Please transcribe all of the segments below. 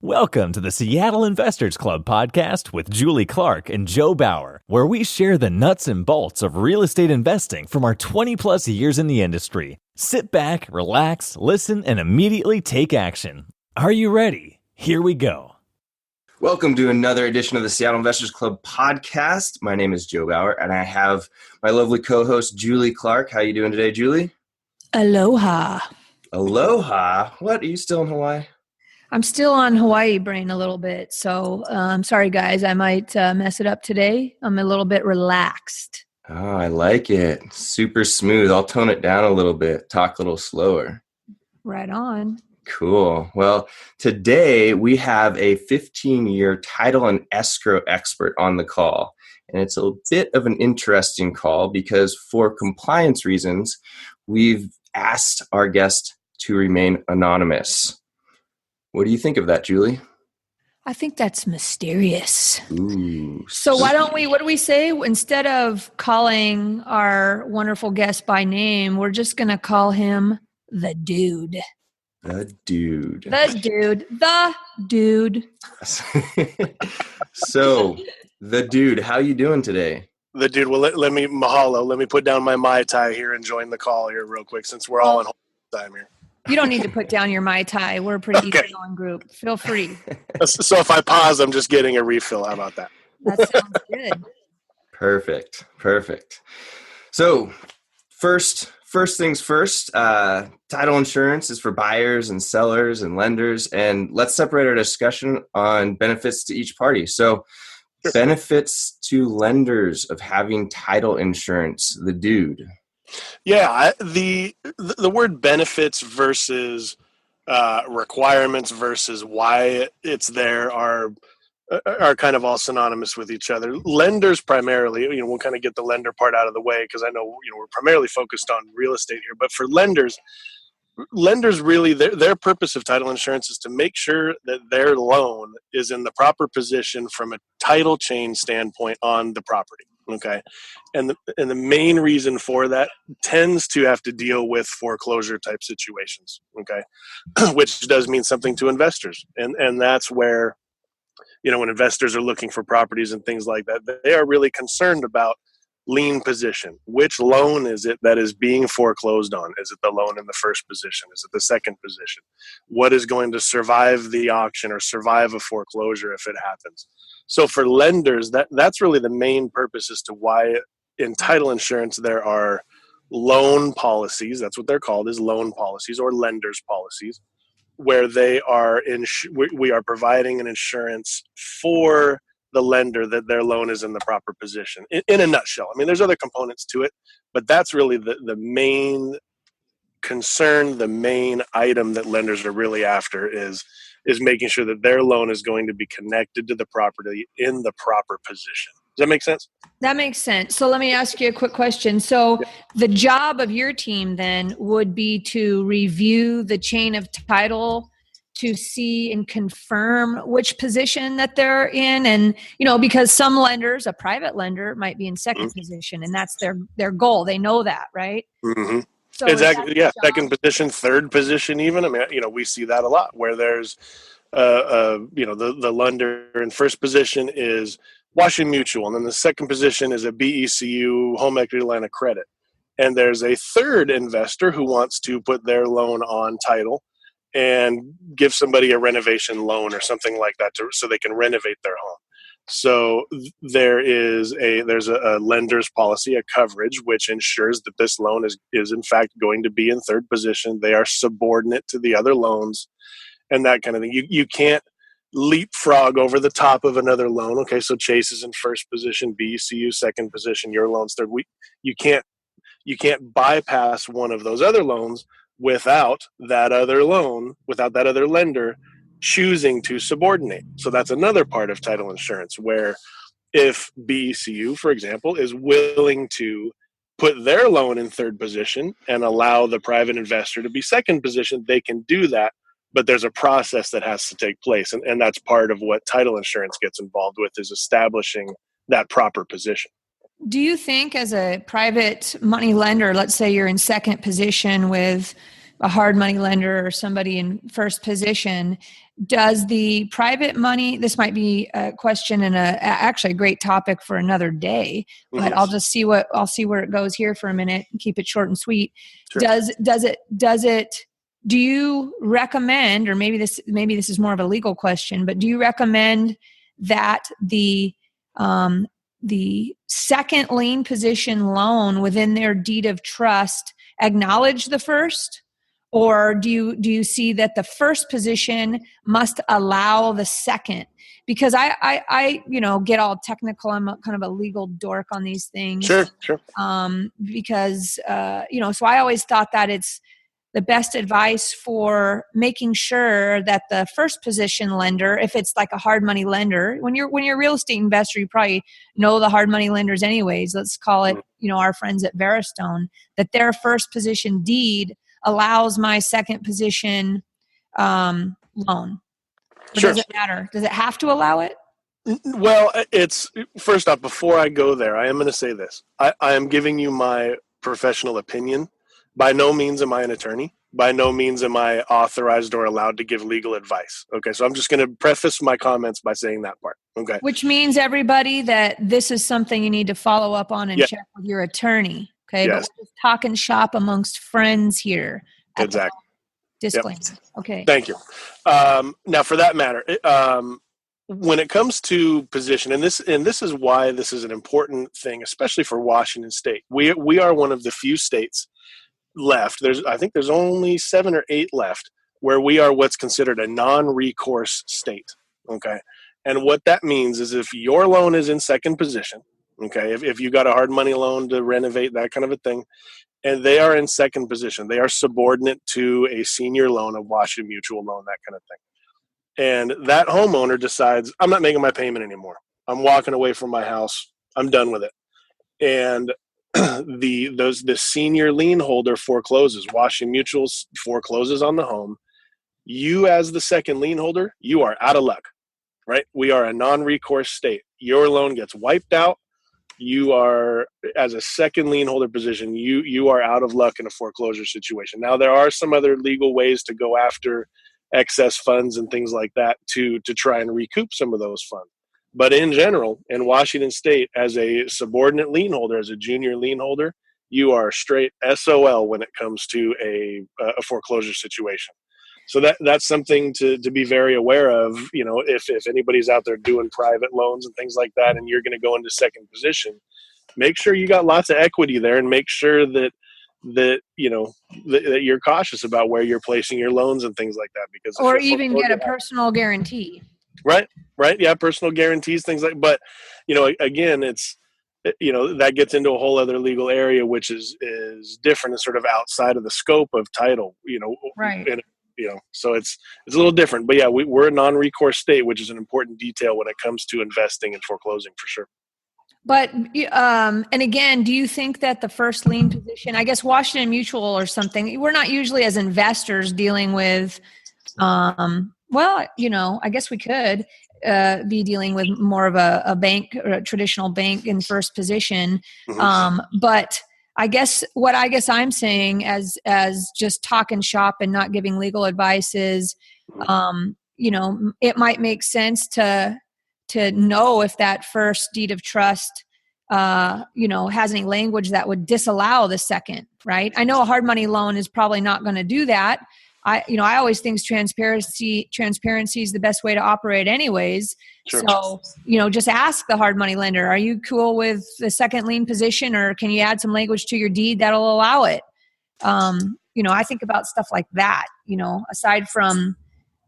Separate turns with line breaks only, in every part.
Welcome to the Seattle Investors Club podcast with Julie Clark and Joe Bauer, where we share the nuts and bolts of real estate investing from our 20-plus years in the industry. Sit back, relax, listen, and immediately take action. Are you ready? Here we go.
Welcome to another edition of the Seattle Investors Club podcast. My name is Joe Bauer, and I have my lovely co-host, Julie Clark. How are you doing today, Julie?
Aloha.
Aloha? What? Are you still in Hawaii?
I'm still on Hawaii brain a little bit, so I'm sorry, guys. I might mess it up today. I'm a little bit relaxed.
Oh, I like it. Super smooth. I'll tone it down a little bit. Talk a little slower.
Right on.
Cool. Well, today we have a 15-year title and escrow expert on the call. And it's a bit of an interesting call because for compliance reasons, we've asked our guest to remain anonymous. What do you think of that, Julie?
I think that's mysterious.
Ooh.
So what do we say? Instead of calling our wonderful guest by name, we're just going to call him the dude.
The dude.
The dude. The dude.
So, the dude, how you doing today?
The dude, well, let me mahalo. Let me put down my Mai Tai here and join the call here real quick since we're all in time here.
You don't need to put down your Mai Tai. We're a pretty easygoing group. Feel free.
So if I pause, I'm just getting a refill. How about that?
That sounds good.
Perfect. So, first things first, title insurance is for buyers and sellers and lenders, and let's separate our discussion on benefits to each party. So, sure. Benefits to lenders of having title insurance, the dude.
Yeah, the word benefits versus requirements versus why it's there are kind of all synonymous with each other. Lenders primarily, we'll kind of get the lender part out of the way because I know we're primarily focused on real estate here. But for lenders really their purpose of title insurance is to make sure that their loan is in the proper position from a title chain standpoint on the property. Okay, and the main reason for that tends to have to deal with foreclosure type situations. Okay, which does mean something to investors, and that's where when investors are looking for properties and things like that, they are really concerned about lien position. Which loan is it that is being foreclosed on? Is it the loan in the first position? Is it the second position? What is going to survive the auction or survive a foreclosure if it happens? So for lenders, that's really the main purpose as to why in title insurance there are loan policies. That's what they're called, is loan policies or lenders policies, where they are we are providing an insurance for the lender that their loan is in the proper position. In a nutshell, I mean, there's other components to it, but that's really the main concern, the main item that lenders are really after is making sure that their loan is going to be connected to the property in the proper position. Does that make sense?
That makes sense. So let me ask you a quick question. So the job of your team then would be to review the chain of title to see and confirm which position that they're in. And, because some lenders, a private lender might be in second position, and that's their goal. They know that, right?
Mm-hmm.
So
exactly. Yeah. Second position, third position, even. I mean, we see that a lot where there's, the lender in first position is Washington Mutual. And then the second position is a BECU home equity line of credit. And there's a third investor who wants to put their loan on title and give somebody a renovation loan or something like that so they can renovate their home. So there's a lender's policy, a coverage, which ensures that this loan is in fact going to be in third position. They are subordinate to the other loans and that kind of thing. You can't leapfrog over the top of another loan. Okay, so Chase is in first position, BCU second position, your loan's third. You can't bypass one of those other loans without that other lender choosing to subordinate. So that's another part of title insurance, where if BECU, for example, is willing to put their loan in third position and allow the private investor to be second position, they can do that. But there's a process that has to take place. And that's part of what title insurance gets involved with, is establishing that proper position.
Do you think as a private money lender, let's say you're in second position with a hard money lender or somebody in first position, does the private money, this might be a question and actually a great topic for another day, but I'll just see where it goes here for a minute and keep it short and sweet.
Sure.
Do you recommend, or maybe this is more of a legal question, but do you recommend that the second lien position loan within their deed of trust acknowledge the first? Or do you see that the first position must allow the second? Because I get all technical. I'm kind of a legal dork on these things.
Sure.
Because so I always thought that it's the best advice for making sure that the first position lender, if it's like a hard money lender, when you're a real estate investor, you probably know the hard money lenders anyways. Let's call it, our friends at Veristone, that their first position deed allows my second position loan. Or
Sure.
does it matter? Does it have to allow it?
Well, it's first off, before I go there, I am going to say this. I am giving you my professional opinion. By no means am I an attorney. By no means am I authorized or allowed to give legal advice. Okay, so I'm just going to preface my comments by saying that part. Okay.
Which means, everybody, that this is something you need to follow up on and check with your attorney. Okay,
yes.
But we're just talking shop amongst friends here.
Exactly.
Disclaimer.
Yep.
Okay.
Thank you. Now, for that matter, when it comes to position, and this is why this is an important thing, especially for Washington State. We are one of the few states left. I think there's only 7 or 8 left where we are what's considered a non-recourse state. Okay, and what that means is if your loan is in second position, okay, if you got a hard money loan to renovate, that kind of a thing, and they are in second position, they are subordinate to a senior loan, a Washington Mutual loan, that kind of thing. And that homeowner decides, I'm not making my payment anymore. I'm walking away from my house. I'm done with it. And the senior lien holder forecloses. Washington Mutual forecloses on the home. You, as the second lien holder, you are out of luck, right? We are a non-recourse state. Your loan gets wiped out. You are, as a second lien holder position, you are out of luck in a foreclosure situation. Now, there are some other legal ways to go after excess funds and things like that to try and recoup some of those funds. But in general, in Washington State, as a subordinate lien holder, as a junior lien holder, you are straight SOL when it comes to a foreclosure situation. So that's something to be very aware of. If anybody's out there doing private loans and things like that, and you're going to go into second position, make sure you got lots of equity there, and make sure that you're cautious about where you're placing your loans and things like that. Because
or even get a personal guarantee.
Right. Yeah. Personal guarantees, things like, but again, it's, that gets into a whole other legal area, which is different and sort of outside of the scope of title,
right.
And, so it's a little different, but yeah, we're a non-recourse state, which is an important detail when it comes to investing and foreclosing for sure.
But, and again, do you think that the first lien position, I guess Washington Mutual or something, we're not usually as investors dealing with, I guess we could be dealing with more of a bank or a traditional bank in first position.
Mm-hmm.
But I guess I'm saying as just talking shop and not giving legal advice is, it might make sense to know if that first deed of trust, has any language that would disallow the second, right? I know a hard money loan is probably not going to do that. I always think transparency is the best way to operate anyways.
Sure.
So, just ask the hard money lender, are you cool with the second lien position, or can you add some language to your deed that'll allow it? I think about stuff like that, aside from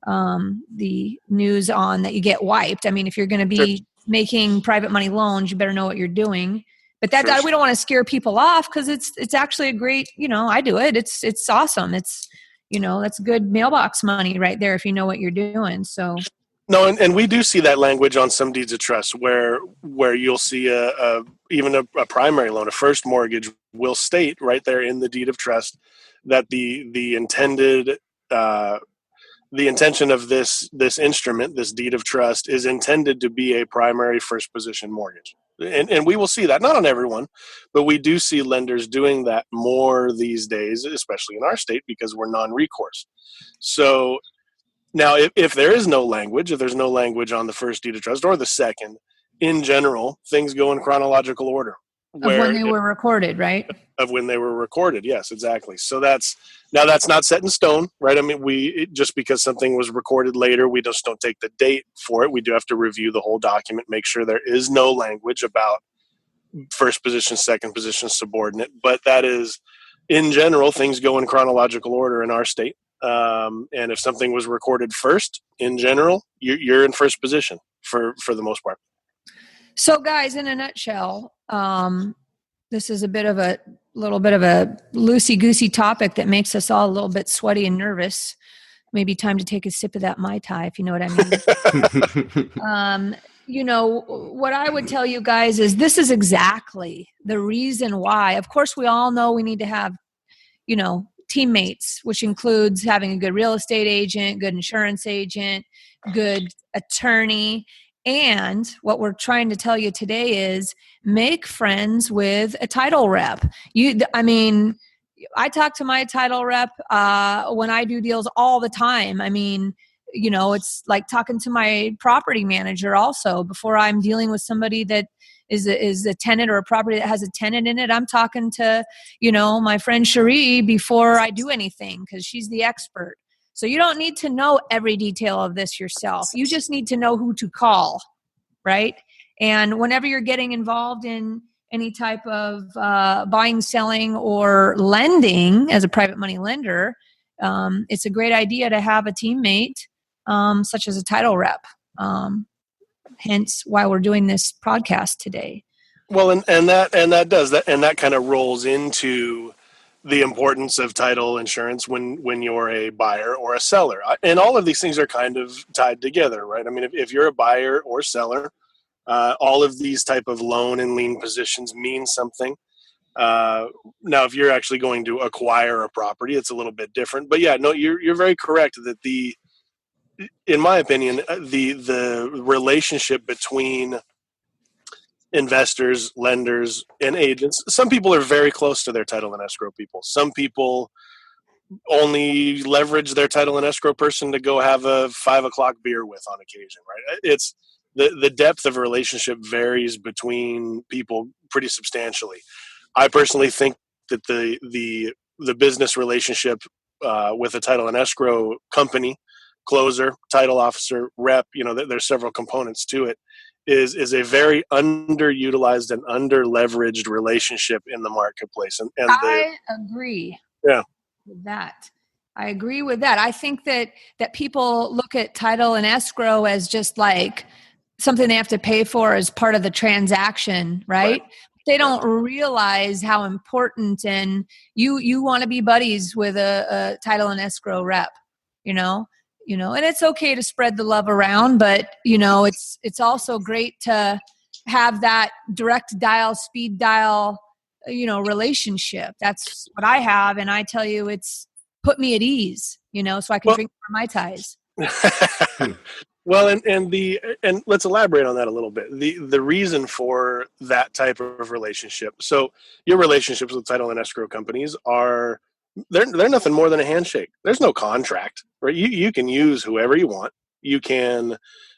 the news on that you get wiped. I mean, if you're going to be making private money loans, you better know what you're doing. But we don't want to scare people off, because it's actually a great, I do it. It's awesome. It's, that's good mailbox money right there if you know what you're doing. So
no, and we do see that language on some deeds of trust where you'll see even a primary loan, a first mortgage will state right there in the deed of trust that the intention of this instrument, this deed of trust, is intended to be a primary first position mortgage. And we will see that, not on everyone, but we do see lenders doing that more these days, especially in our state, because we're non-recourse. So Now, if there is no language, if there's no language on the first deed of trust or the second, in general, things go in chronological order.
Of when they were recorded, right?
Of when they were recorded, yes, exactly. So that's not set in stone, right? I mean, just because something was recorded later, we just don't take the date for it. We do have to review the whole document, make sure there is no language about first position, second position, subordinate. But that is, in general, things go in chronological order in our state. And if something was recorded first, in general, you're in first position for the most part.
So, guys, in a nutshell, this is a little bit of a loosey-goosey topic that makes us all a little bit sweaty and nervous. Maybe time to take a sip of that Mai Tai, if you know what I mean. What I would tell you guys is this is exactly the reason why. Of course, we all know we need to have, teammates, which includes having a good real estate agent, good insurance agent, good attorney. And what we're trying to tell you today is make friends with a title rep. I talk to my title rep when I do deals all the time. I mean, it's like talking to my property manager also. Before I'm dealing with somebody that is a tenant or a property that has a tenant in it, I'm talking to, my friend Cherie before I do anything because she's the expert. So you don't need to know every detail of this yourself. You just need to know who to call, right? And whenever you're getting involved in any type of buying, selling, or lending as a private money lender, it's a great idea to have a teammate such as a title rep. Hence why we're doing this podcast today.
Well, and that kind of rolls into the importance of title insurance when you're a buyer or a seller. And all of these things are kind of tied together, right? I mean, if you're a buyer or seller, all of these type of loan and lien positions mean something. Now, if you're actually going to acquire a property, it's a little bit different. But yeah, no, you're very correct that in my opinion, the relationship between investors, lenders, and agents. Some people are very close to their title and escrow people. Some people only leverage their title and escrow person to go have a 5 o'clock beer with on occasion, right? It's the depth of a relationship varies between people pretty substantially. I personally think that the business relationship with a title and escrow company, closer, title officer, rep, there's several components to it, is a very underutilized and under-leveraged relationship in the marketplace. And
I agree.
Yeah.
With that. I agree with that. I think that people look at title and escrow as just like something they have to pay for as part of the transaction, right? They don't realize how important, and you want to be buddies with a title and escrow rep, and it's okay to spread the love around, but it's also great to have that direct dial, speed dial, relationship. That's what I have. And I tell you, it's put me at ease, so I can drink more Mai Tais.
Well, and let's elaborate on that a little bit. The reason for that type of relationship. So your relationships with title and escrow companies are, they're nothing more than a handshake. There's no contract, right? You can use whoever you want. You can,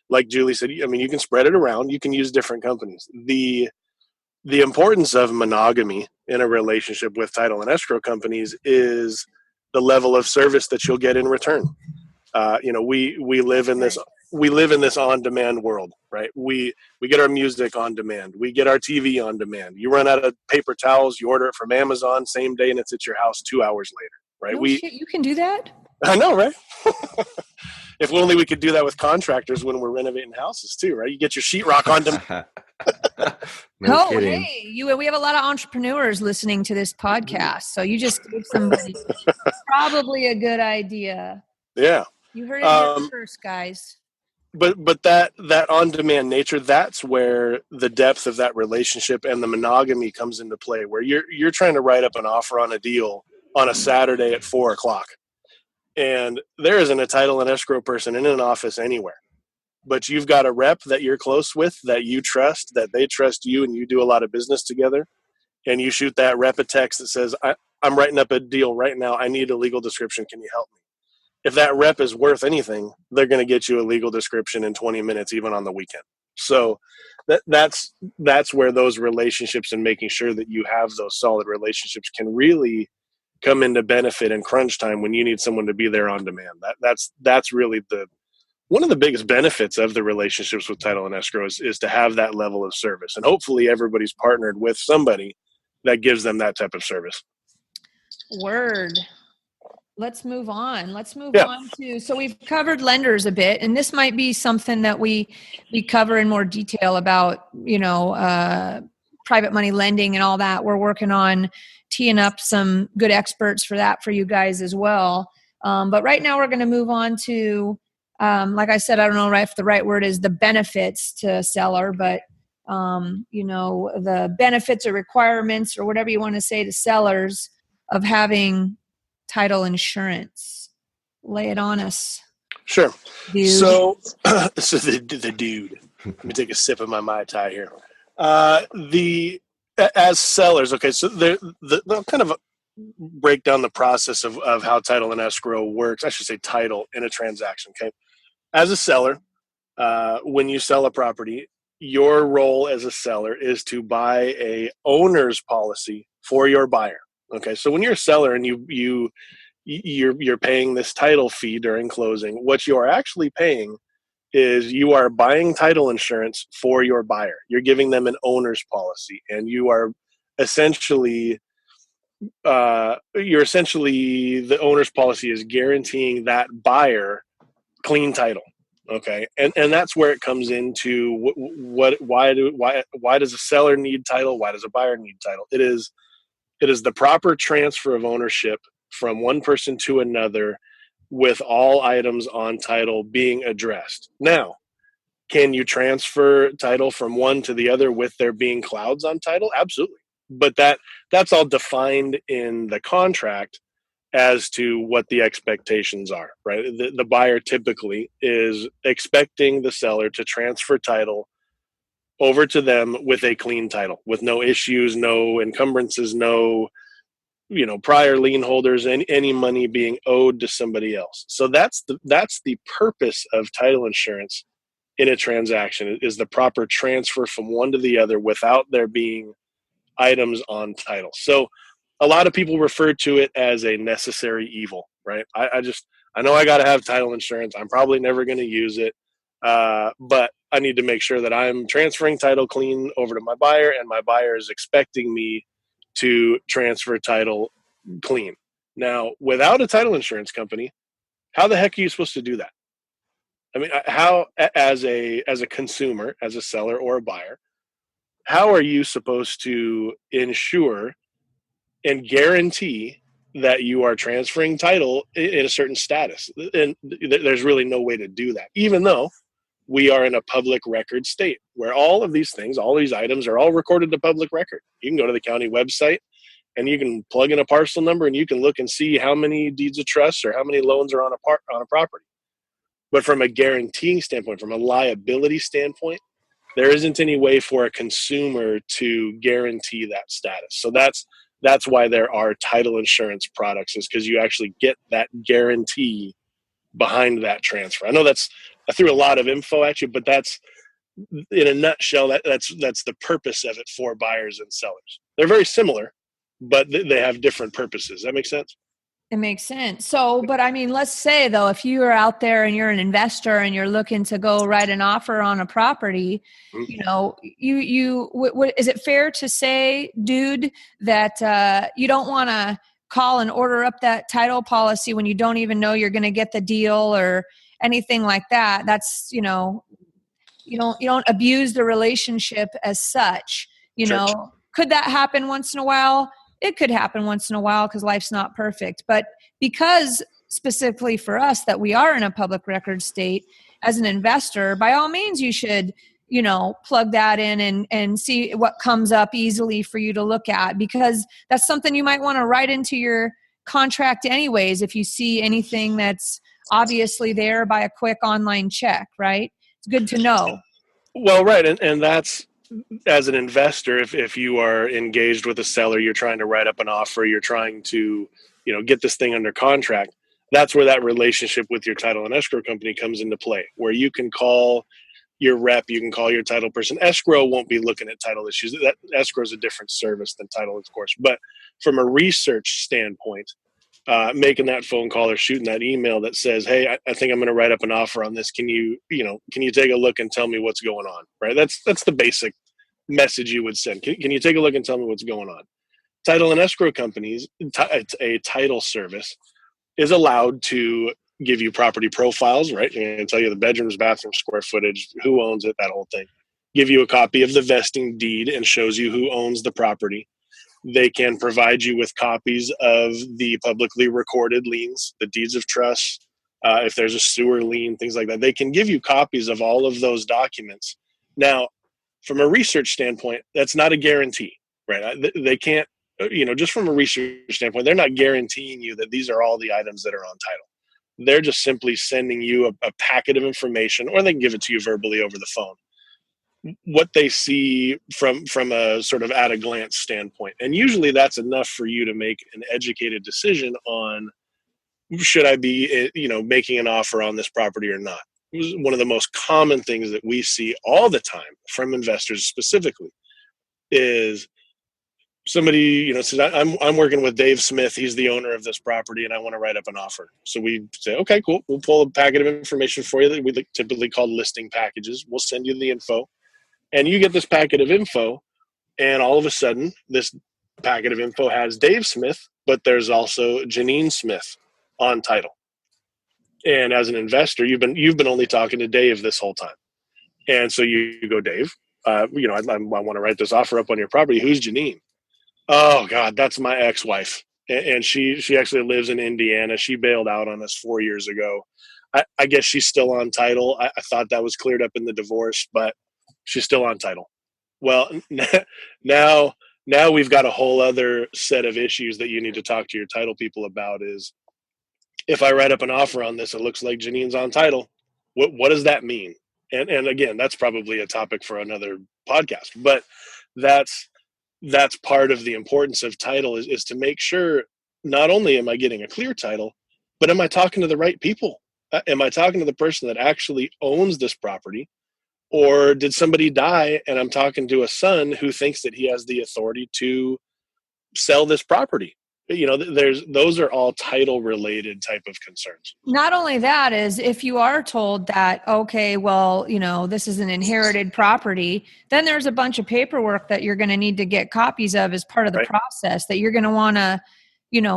like Julie said, I mean, you can spread it around. You can use different companies. The importance of monogamy in a relationship with title and escrow companies is the level of service that you'll get in return. We live in this on-demand world, right? We get our music on demand. We get our TV on demand. You run out of paper towels, you order it from Amazon same day, and it's at your house 2 hours later, right?
No shit, you can do that?
I know, right? If only we could do that with contractors when we're renovating houses too, right? You get your sheetrock on demand.
No kidding.
Hey, we have a lot of entrepreneurs listening to this podcast, so you just gave somebody probably a good idea.
Yeah.
You heard it here first, guys.
But that on-demand nature, that's where the depth of that relationship and the monogamy comes into play, where you're trying to write up an offer on a deal on a Saturday at 4 o'clock. And there isn't a title and escrow person in an office anywhere. But you've got a rep that you're close with, that you trust, that they trust you, and you do a lot of business together. And you shoot that rep a text that says, I'm writing up a deal right now. I need a legal description. Can you help me? if that rep is worth anything, they're going to get you a legal description in 20 minutes, even on the weekend. So that's where those relationships and making sure that you have those solid relationships can really come into benefit in crunch time when you need someone to be there on demand. That's really one of the biggest benefits of the relationships with title and escrow is to have that level of service. And hopefully everybody's partnered with somebody that gives them that type of service.
Word. Let's move on.
Yeah.
On to, so we've covered lenders a bit, and this might be something that we cover in more detail about, private money lending and all that. We're working on teeing up some good experts for that for you guys as well. But right now we're going to move on to, like I said, I don't know if the right word is the benefits to a seller, but the benefits or requirements or whatever you want to say to sellers of having title insurance. Lay it on us.
Sure.
Dude.
So the dude. Let me take a sip of my Mai Tai here. As sellers, okay, so they'll kind of break down the process of how title and escrow works. I should say title in a transaction, okay? As a seller, when you sell a property, your role as a seller is to buy a owner's policy for your buyer. Okay, so when you're a seller and you're paying this title fee during closing, what you are actually paying is you are buying title insurance for your buyer. You're giving them an owner's policy, and you are essentially the owner's policy is guaranteeing that buyer clean title. Okay, and that's where it comes into why does a seller need title? Why does a buyer need title? It is the proper transfer of ownership from one person to another with all items on title being addressed. Now, can you transfer title from one to the other with there being clouds on title? Absolutely. But that's all defined in the contract as to what the expectations are, right? The buyer typically is expecting the seller to transfer title over to them with a clean title, with no issues, no encumbrances, no prior lien holders, and any money being owed to somebody else. So that's the purpose of title insurance in a transaction, is the proper transfer from one to the other without there being items on title. So a lot of people refer to it as a necessary evil, right? I know I got to have title insurance. I'm probably never going to use it, but I need to make sure that I'm transferring title clean over to my buyer, and my buyer is expecting me to transfer title clean. Now, without a title insurance company, how the heck are you supposed to do that? I mean, how, as a consumer, as a seller or a buyer, how are you supposed to ensure and guarantee that you are transferring title in a certain status? And there's really no way to do that, even though we are in a public record state where all of these things, all these items are all recorded to public record. You can go to the county website and you can plug in a parcel number and you can look and see how many deeds of trust or how many loans are on a property. But from a guaranteeing standpoint, from a liability standpoint, there isn't any way for a consumer to guarantee that status. So that's why there are title insurance products, is because you actually get that guarantee behind that transfer. I know I threw a lot of info at you, but that's, in a nutshell, that's the purpose of it for buyers and sellers. They're very similar, but they have different purposes. That makes sense?
It makes sense. So, but I mean, let's say though, if you are out there and you're an investor and you're looking to go write an offer on a property, is it fair to say, dude, that you don't want to call and order up that title policy when you don't even know you're going to get the deal or anything like that? That's, you don't abuse the relationship as such. Could that happen once in a while? It could happen once in a while because life's not perfect. But because specifically for us that we are in a public record state, as an investor, by all means, you should, plug that in and see what comes up easily for you to look at, because that's something you might want to write into your contract anyways if you see anything that's obviously there by a quick online check, right? It's good to know.
Well, right. And that's, as an investor, if you are engaged with a seller, you're trying to write up an offer, you're trying to, get this thing under contract. that's where that relationship with your title and escrow company comes into play, where you can call your rep, you can call your title person. Escrow won't be looking at title issues. That escrow is a different service than title, of course. But from a research standpoint, making that phone call or shooting that email that says, "Hey, I think I'm going to write up an offer on this. Can you take a look and tell me what's going on?" Right? That's the basic message you would send. Can you take a look and tell me what's going on? Title and escrow companies, a title service, is allowed to give you property profiles, right? And tell you the bedrooms, bathrooms, square footage, who owns it, that whole thing. Give you a copy of the vesting deed and shows you who owns the property. They can provide you with copies of the publicly recorded liens, the deeds of trust, if there's a sewer lien, things like that. They can give you copies of all of those documents. Now, from a research standpoint, that's not a guarantee, right? They can't, just from a research standpoint, they're not guaranteeing you that these are all the items that are on title. They're just simply sending you a packet of information, or they can give it to you verbally over the phone, what they see from a sort of at a glance standpoint. And usually that's enough for you to make an educated decision on, should I be, making an offer on this property or not? One of the most common things that we see all the time from investors specifically is somebody, says, I'm working with Dave Smith. He's the owner of this property and I want to write up an offer. So we say, okay, cool. We'll pull a packet of information for you that we typically call listing packages. We'll send you the info and you get this packet of info. And all of a sudden this packet of info has Dave Smith, but there's also Janine Smith on title. And as an investor, you've been only talking to Dave this whole time. And so you go, Dave, I want to write this offer up on your property. Who's Janine? Oh God, that's my ex-wife. And she actually lives in Indiana. She bailed out on us 4 years ago. I guess she's still on title. I thought that was cleared up in the divorce, but she's still on title. Well, now we've got a whole other set of issues that you need to talk to your title people about. Is, if I write up an offer on this, it looks like Janine's on title. What does that mean? And again, that's probably a topic for another podcast, but that's part of the importance of title is to make sure not only am I getting a clear title, but am I talking to the right people? Am I talking to the person that actually owns this property? Or did somebody die and I'm talking to a son who thinks that he has the authority to sell this property? Those are all title related type of concerns.
Not only that, is if you are told that, okay, well, this is an inherited property, then there's a bunch of paperwork that you're going to need to get copies of as part of the process that you're going to want to,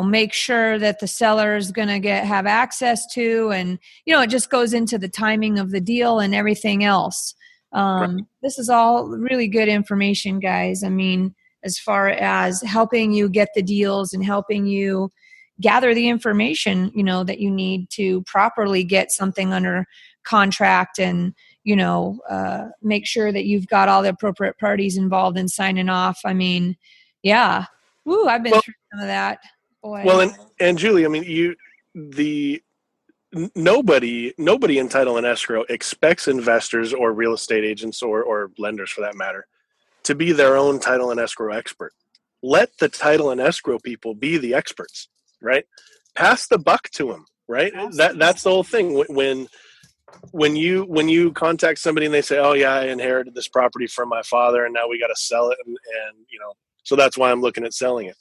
make sure that the seller is going to have access to. And, it just goes into the timing of the deal and everything else. This is all really good information, guys. I mean, as far as helping you get the deals and helping you gather the information, that you need to properly get something under contract and, make sure that you've got all the appropriate parties involved in signing off. I mean, yeah. Woo, I've been through some of that. Boy.
Well, and Julie, I mean, nobody in title and escrow expects investors or real estate agents or lenders for that matter to be their own title and escrow expert. Let the title and escrow people be the experts, right? Pass the buck to them, right? That's the whole thing. When you contact somebody and they say, "Oh yeah, I inherited this property from my father and now we got to sell it and so that's why I'm looking at selling it."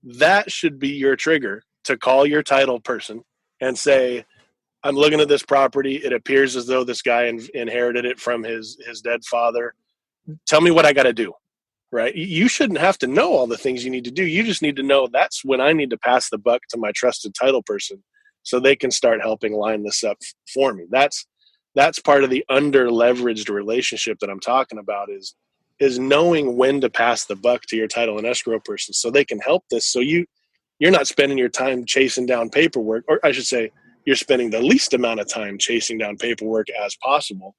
That should be your trigger to call your title person and say, "I'm looking at this property. It appears as though this guy inherited it from his dead father. Tell me what I got to do," right? You shouldn't have to know all the things you need to do. You just need to know that's when I need to pass the buck to my trusted title person so they can start helping line this up for me. That's part of the under-leveraged relationship that I'm talking about is knowing when to pass the buck to your title and escrow person so they can help this. So you're not spending your time chasing down paperwork, or I should say you're spending the least amount of time chasing down paperwork as possible,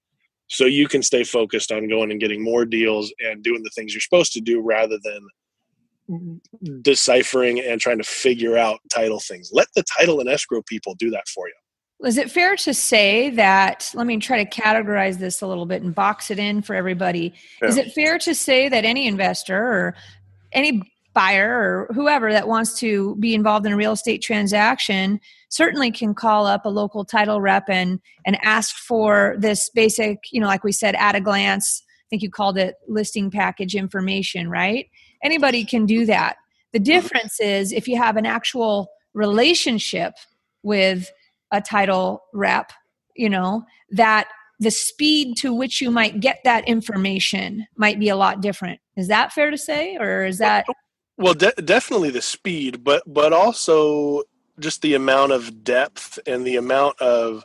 so you can stay focused on going and getting more deals and doing the things you're supposed to do rather than deciphering and trying to figure out title things. Let the title and escrow people do that for you.
Is it fair to say that, let me try to categorize this a little bit and box it in for everybody. Yeah. Is it fair to say that any investor or any buyer or whoever that wants to be involved in a real estate transaction certainly can call up a local title rep and ask for this basic, like we said, at a glance, I think you called it listing package information, right? Anybody can do that. The difference is if you have an actual relationship with a title rep, that the speed to which you might get that information might be a lot different. Is that fair to say, or is that?
Well, definitely the speed, but also just the amount of depth and the amount of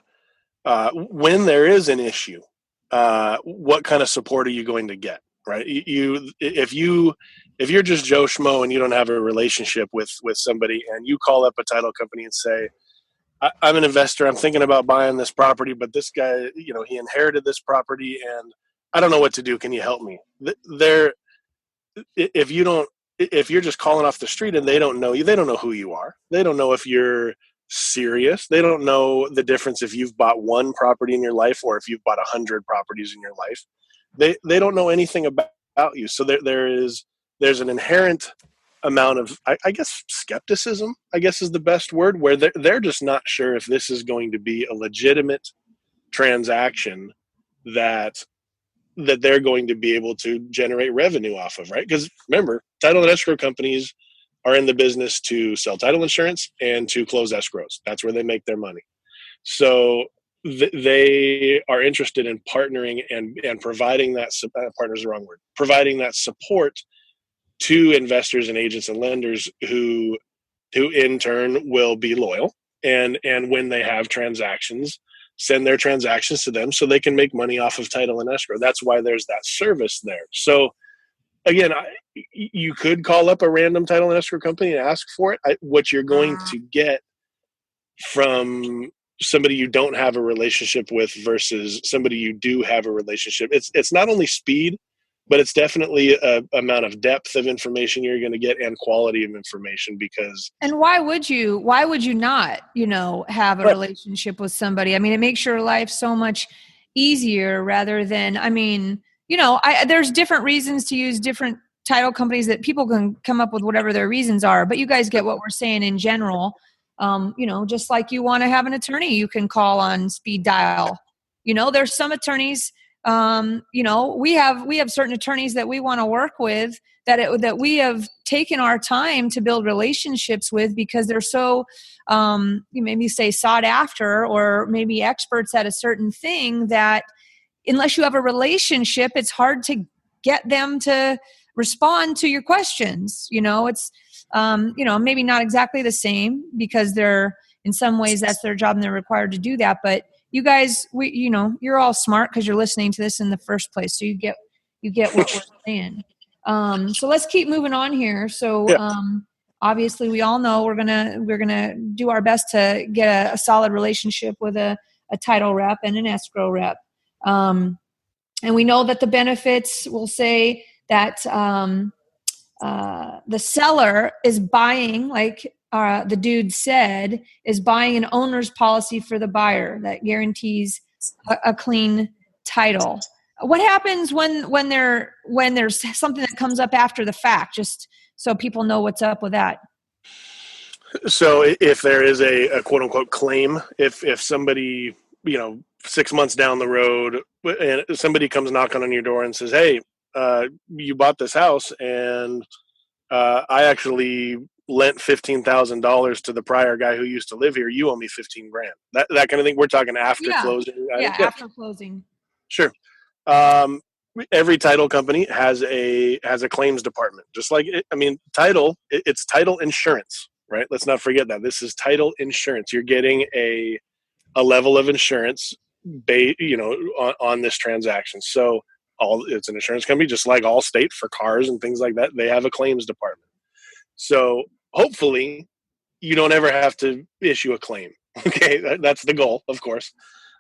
when there is an issue, what kind of support are you going to get, right? If you're just Joe Schmo and you don't have a relationship with somebody, and you call up a title company and say, I'm an investor, I'm thinking about buying this property, but this guy, he inherited this property and I don't know what to do. Can you help me? If you're just calling off the street and they don't know you, they don't know who you are. They don't know if you're serious. They don't know the difference if you've bought one property in your life or if you've bought 100 properties in your life. They don't know anything about you. So there's an inherent amount of, I guess, skepticism, I guess is the best word, where they're just not sure if this is going to be a legitimate transaction that they're going to be able to generate revenue off of, right? Because remember, title and escrow companies are in the business to sell title insurance and to close escrows. That's where they make their money. So they are interested in partnering and providing that, partner is the wrong word, providing that support to investors and agents and lenders who in turn will be loyal. And when they have transactions, send their transactions to them so they can make money off of title and escrow. That's why there's that service there. So again, you could call up a random title and escrow company and ask for it. What you're going to get from somebody you don't have a relationship with versus somebody you do have a relationship, it's not only speed, but it's definitely a amount of depth of information you're going to get and quality of information. Because
and why would you not have a relationship with somebody? I mean, it makes your life so much easier rather than, there's different reasons to use different title companies that people can come up with whatever their reasons are, but you guys get what we're saying in general. Just like you want to have an attorney you can call on speed dial. There's some attorneys, we have certain attorneys that we want to work with that we have taken our time to build relationships with because they're so, you maybe say sought after or maybe experts at a certain thing that unless you have a relationship, it's hard to get them to respond to your questions. It's, maybe not exactly the same because they're in some ways that's their job and they're required to do that. But you guys, you're all smart because you're listening to this in the first place. So you get what we're saying. So let's keep moving on here. So, obviously we all know we're going to do our best to get a solid relationship with a title rep and an escrow rep. And we know that the benefits will say that, the seller is buying, like the dude said, is buying an owner's policy for the buyer that guarantees a clean title. What happens when there's something that comes up after the fact, just so people know what's up with that?
So if there is a quote unquote claim, if somebody, 6 months down the road and somebody comes knocking on your door and says, hey, you bought this house and I actually lent $15,000 to the prior guy who used to live here. You owe me $15,000. That kind of thing. We're talking after closing.
After closing.
Sure. Every title company has a claims department. Just like title. It's title insurance, right? Let's not forget that this is title insurance. You're getting a level of insurance, on this transaction. So it's an insurance company, just like Allstate for cars and things like that. They have a claims department. So hopefully you don't ever have to issue a claim. Okay. That's the goal, of course.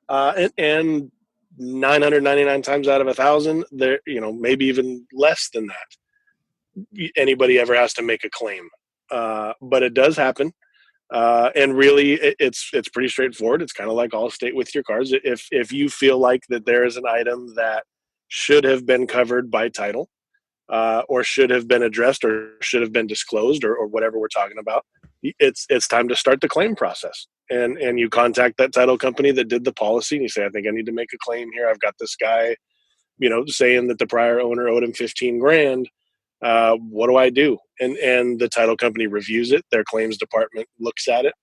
And 999 times out of 1,000, there, maybe even less than that, anybody ever has to make a claim. But it does happen. And really it's pretty straightforward. It's kind of like Allstate with your cars. If you feel like that there is an item that should have been covered by title, or should have been addressed or should have been disclosed or whatever we're talking about, it's time to start the claim process. And you contact that title company that did the policy and you say, I think I need to make a claim here. I've got this guy, saying that the prior owner owed him 15 grand. What do I do? And the title company reviews it. Their claims department looks at it.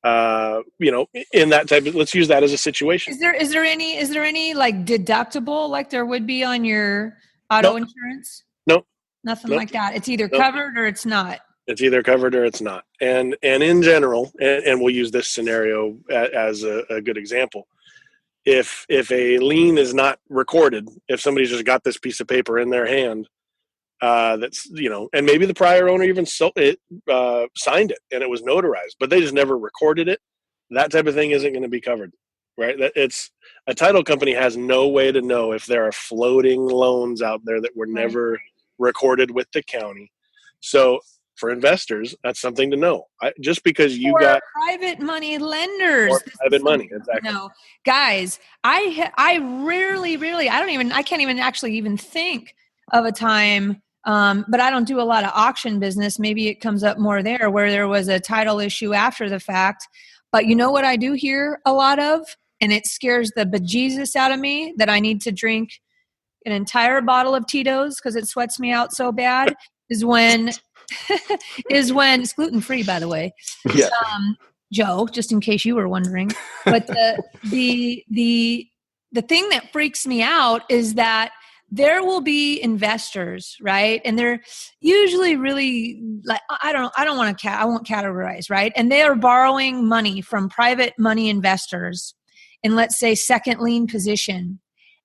In that type of, let's use that as a situation.
Is there any like deductible like there would be on your auto insurance?
Nope.
Nothing like that. It's either covered or it's not.
It's either covered or it's not. And in general, and we'll use this scenario as a good example. If a lien is not recorded, if somebody's just got this piece of paper in their hand, that's, and maybe the prior owner even signed it and it was notarized, but they just never recorded it. That type of thing isn't going to be covered, right? It's a title company has no way to know if there are floating loans out there that were never recorded with the county. So for investors, that's something to know. Just because you got
private money lenders,
private money, exactly.
No, guys, I can't even actually even think of a time. But I don't do a lot of auction business. Maybe it comes up more there where there was a title issue after the fact. But you know what I do hear a lot of, and it scares the bejesus out of me that I need to drink an entire bottle of Tito's because it sweats me out so bad, is when it's gluten-free, by the way.
Yeah.
Joe, just in case you were wondering. But the thing that freaks me out is that there will be investors, right? And they're usually really like, I won't categorize, right? And they are borrowing money from private money investors in, let's say, second lien position.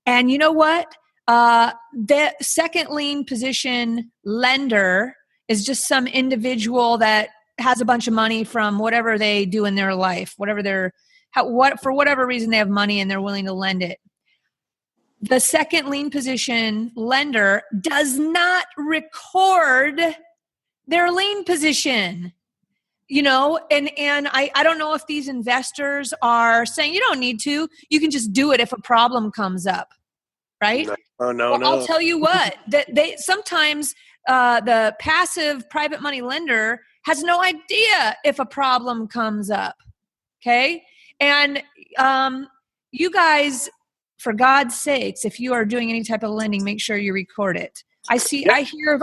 And you know what? The second lien position lender is just some individual that has a bunch of money from whatever they do in their life, for whatever reason they have money and they're willing to lend it. The second lien position lender does not record their lien position, and I don't know if these investors are saying you don't need to, you can just do it if a problem comes up, right?
No.
I'll tell you what, that they sometimes the passive private money lender has no idea if a problem comes up, okay? And you guys, for God's sakes, if you are doing any type of lending, make sure you record it. I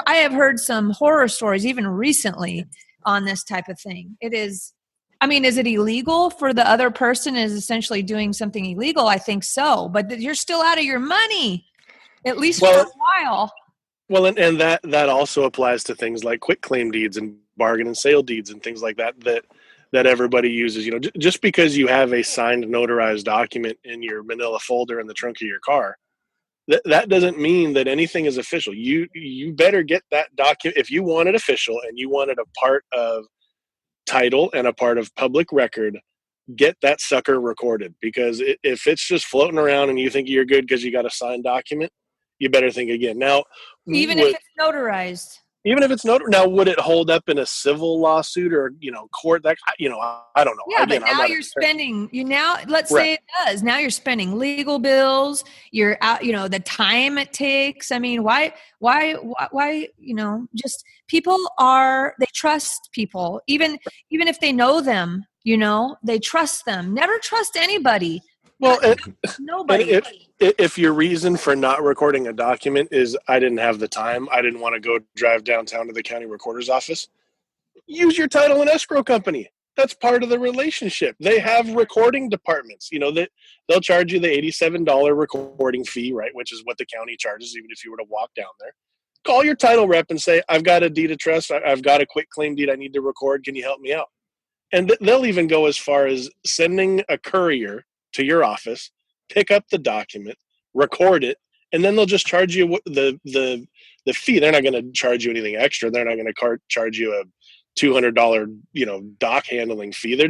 have heard some horror stories even recently on this type of thing. Is it illegal for the other person is essentially doing something illegal? I think so, but you're still out of your money, at least for a while.
Well, and that also applies to things like quitclaim deeds and bargain and sale deeds and things like that everybody uses. Just because you have a signed notarized document in your manila folder in the trunk of your car, that doesn't mean that anything is official. You better get that document. If you want it official and you want it a part of title and a part of public record, get that sucker recorded, because if it's just floating around and you think you're good because you got a signed document, you better think again. Now,
even if it's notarized.
Even if it's now, would it hold up in a civil lawsuit or court? That I don't know.
Yeah, again, but now you're spending. Let's say it does. Now you're spending legal bills. You're out. The time it takes. I mean, why? Just people they trust people, even if they know them. They trust them. Never trust anybody.
Well,
nobody.
If your reason for not recording a document is I didn't have the time, I didn't want to go drive downtown to the county recorder's office, use your title and escrow company. That's part of the relationship. They have recording departments. They'll charge you the $87 recording fee, right, which is what the county charges, even if you were to walk down there. Call your title rep and say, I've got a deed of trust. I've got a quitclaim deed I need to record. Can you help me out? And they'll even go as far as sending a courier to your office, pick up the document, record it, and then they'll just charge you the fee. They're not going to charge you anything extra. They're not going to charge you a $200 dock handling fee. They're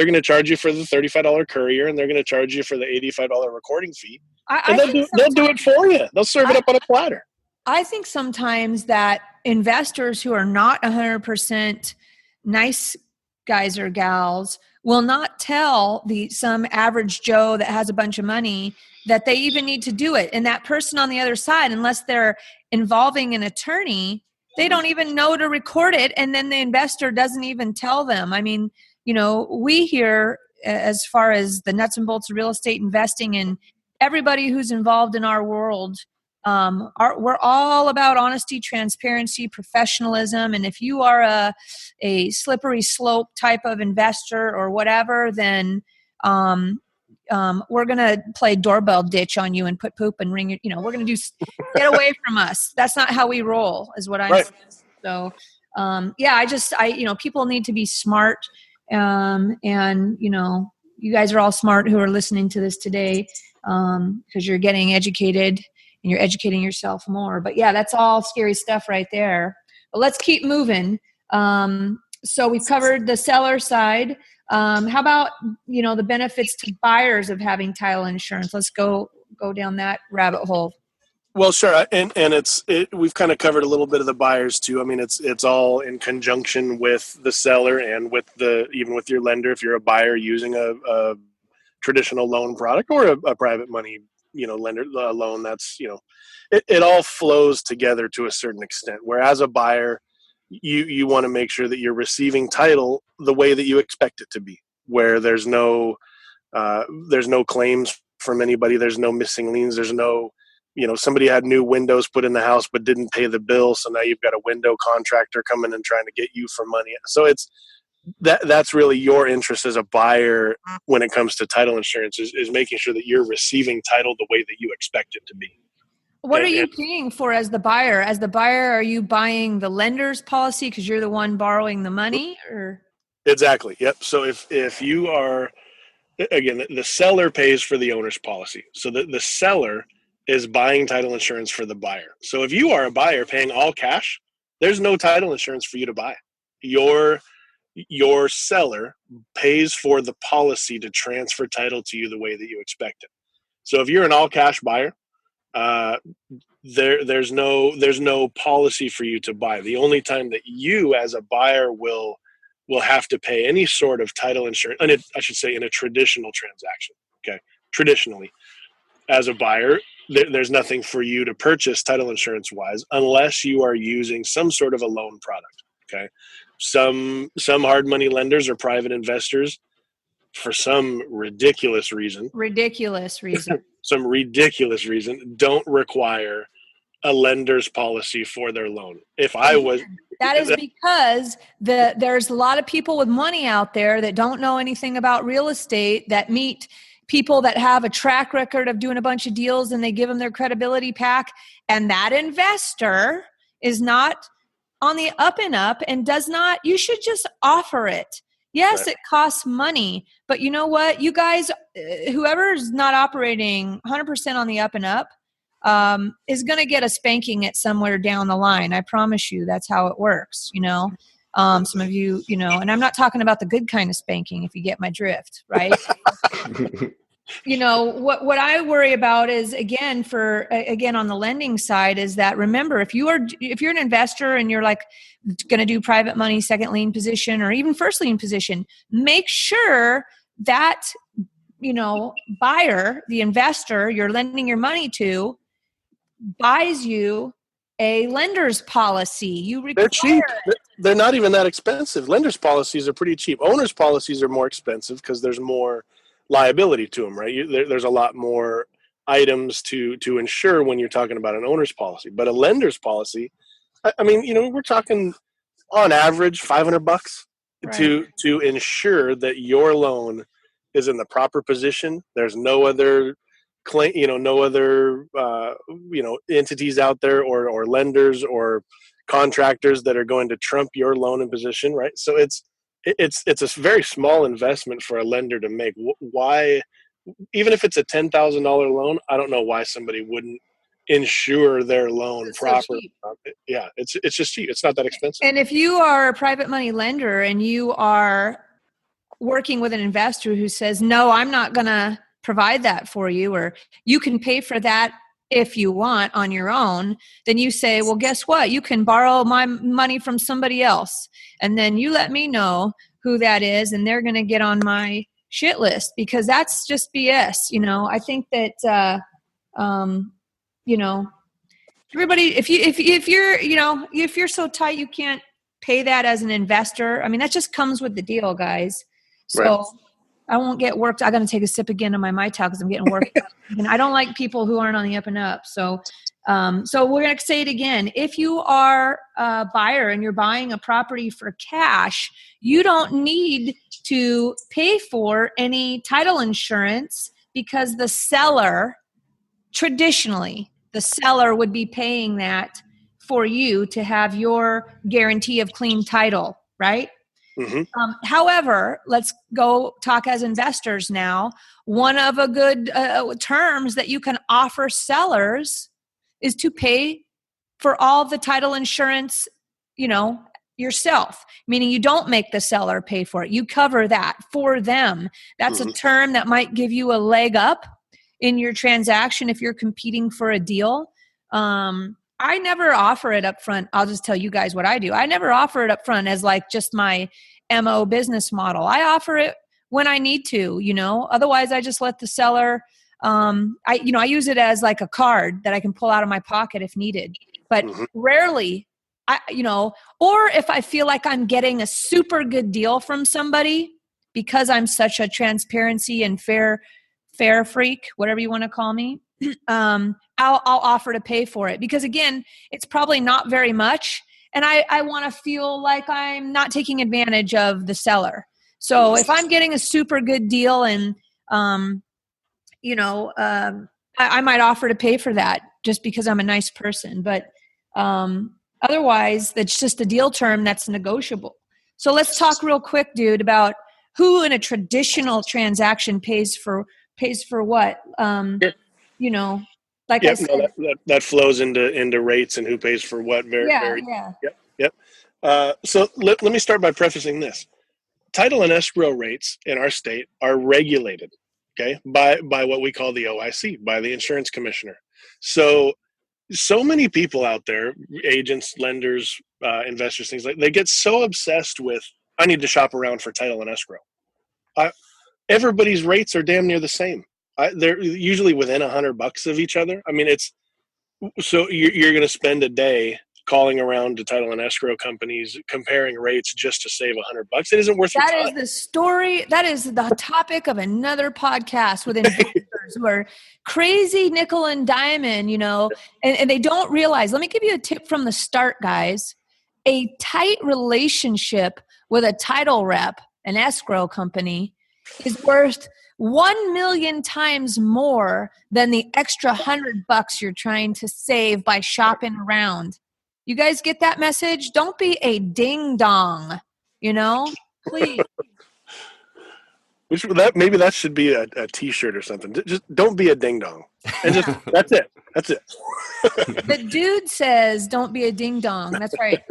going to charge you for the $35 courier, and they're going to charge you for the $85 recording fee. They'll do it for you. They'll serve it up on a platter.
I think sometimes that investors who are not 100% nice guys or gals will not tell some average Joe that has a bunch of money that they even need to do it. And that person on the other side, unless they're involving an attorney, they don't even know to record it. And then the investor doesn't even tell them. I mean, we hear, as far as the nuts and bolts of real estate investing, and everybody who's involved in our world, we're all about honesty, transparency, professionalism. And if you are a slippery slope type of investor or whatever, then we're going to play doorbell ditch on you and put poop and ring it. We're going to get away from us. That's not how we roll, is what I'm saying. So, people need to be smart. And, you guys are all smart who are listening to this today, because you're getting educated and you're educating yourself more. But yeah, that's all scary stuff right there. But let's keep moving. So we've covered the seller side. How about, the benefits to buyers of having title insurance? Let's go down that rabbit hole.
Well, sure. And we've kind of covered a little bit of the buyers too. I mean, it's all in conjunction with the seller and even with your lender. If you're a buyer using a traditional loan product or a private money, lender loan, that's, it all flows together to a certain extent. Whereas a buyer, you want to make sure that you're receiving title the way that you expect it to be, where there's no claims from anybody. There's no missing liens. There's no, somebody had new windows put in the house but didn't pay the bill, so now you've got a window contractor coming and trying to get you for money. So that's really your interest as a buyer when it comes to title insurance, is making sure that you're receiving title the way that you expect it to be.
What are you paying for as the buyer? As the buyer, are you buying the lender's policy because you're the one borrowing the money, or?
Exactly. Yep. So if you are, again, the seller pays for the owner's policy. So the seller is buying title insurance for the buyer. So if you are a buyer paying all cash, there's no title insurance for you to buy. Your seller pays for the policy to transfer title to you the way that you expect it. So if you're an all cash buyer, there's no policy for you to buy. The only time that you as a buyer will have to pay any sort of title insurance, and I should say in a traditional transaction, okay, traditionally, as a buyer, there's nothing for you to purchase title insurance wise unless you are using some sort of a loan product. Okay, some hard money lenders or private investors, for some ridiculous reason, don't require a lender's policy for their loan.
That is because there's a lot of people with money out there that don't know anything about real estate, that meet people that have a track record of doing a bunch of deals, and they give them their credibility pack. And that investor is not on the up and up and does not, you should just offer it. Yes, right. It costs money, but you know what? You guys, whoever's not operating 100% on the up and up, is going to get a spanking at somewhere down the line. I promise you, that's how it works. Some of you, and I'm not talking about the good kind of spanking, if you get my drift, right? What I worry about is, again, on the lending side, is that, remember, if you're an investor and you're like going to do private money, second lien position, or even first lien position, make sure that, buyer, the investor you're lending your money to, buys you a lender's policy.
They're cheap. They're not even that expensive. Lender's policies are pretty cheap. Owner's policies are more expensive because there's more liability to them, right? There's a lot more items to insure when you're talking about an owner's policy. But a lender's policy, I mean, we're talking on average $500 right, to ensure that your loan is in the proper position. There's no other claim, no other entities out there or lenders or contractors that are going to trump your loan in position, right? So it's a very small investment for a lender to make. Why, even if it's a $10,000 loan, I don't know why somebody wouldn't insure their loan properly. So yeah, it's just cheap. It's not that expensive.
And if you are a private money lender and you are working with an investor who says, no, I'm not going to provide that for you, or you can pay for that if you want on your own, then you say, well, guess what? You can borrow my money from somebody else. And then you let me know who that is, and they're going to get on my shit list, because that's just BS. I think that, everybody, if you're so tight, you can't pay that as an investor. I mean, that just comes with the deal, guys. So
Right.
I won't get worked. I got to take a sip again of my Mai Tai because I'm getting worked up. And I don't like people who aren't on the up and up. So we're going to say it again. If you are a buyer and you're buying a property for cash, you don't need to pay for any title insurance, because the seller, traditionally, the seller would be paying that for you to have your guarantee of clean title, right?
Mm-hmm.
However, let's go talk as investors now. One of a good terms that you can offer sellers is to pay for all the title insurance, yourself, meaning you don't make the seller pay for it. You cover that for them. That's a term that might give you a leg up in your transaction if you're competing for a deal. I never offer it up front. I'll just tell you guys what I do. I never offer it up front as like just my MO business model. I offer it when I need to, otherwise I just let the seller, I use it as like a card that I can pull out of my pocket if needed, but rarely, or if I feel like I'm getting a super good deal from somebody, because I'm such a transparency and fair freak, whatever you want to call me, I'll offer to pay for it, because again, it's probably not very much. And I want to feel like I'm not taking advantage of the seller. So if I'm getting a super good deal and, I might offer to pay for that just because I'm a nice person. But otherwise, that's just a deal term that's negotiable. So let's talk real quick, dude, about who in a traditional transaction pays for what. Like I said,
that flows into rates and who pays for what.
Yeah.
Yep. So let me start by prefacing this. Title and escrow rates in our state are regulated, okay, by what we call the OIC, by the insurance commissioner. So many people out there, agents, lenders, investors, things like, they get so obsessed with, I need to shop around for title and escrow. Everybody's rates are damn near the same. They're usually within $100 of each other. I mean, so you're going to spend a day calling around to title and escrow companies, comparing rates just to save $100. It isn't worth your time.
That is the story. That is the topic of another podcast with investors who are crazy nickel and diamond, and they don't realize. Let me give you a tip from the start, guys. A tight relationship with a title rep, an escrow company, is worth 1 million times more than the extra $100 you're trying to save by shopping around. You guys get that message? Don't be a ding dong, please.
Maybe that should be a t-shirt or something. Just don't be a ding dong. And just that's it.
The dude says don't be a ding dong. That's right.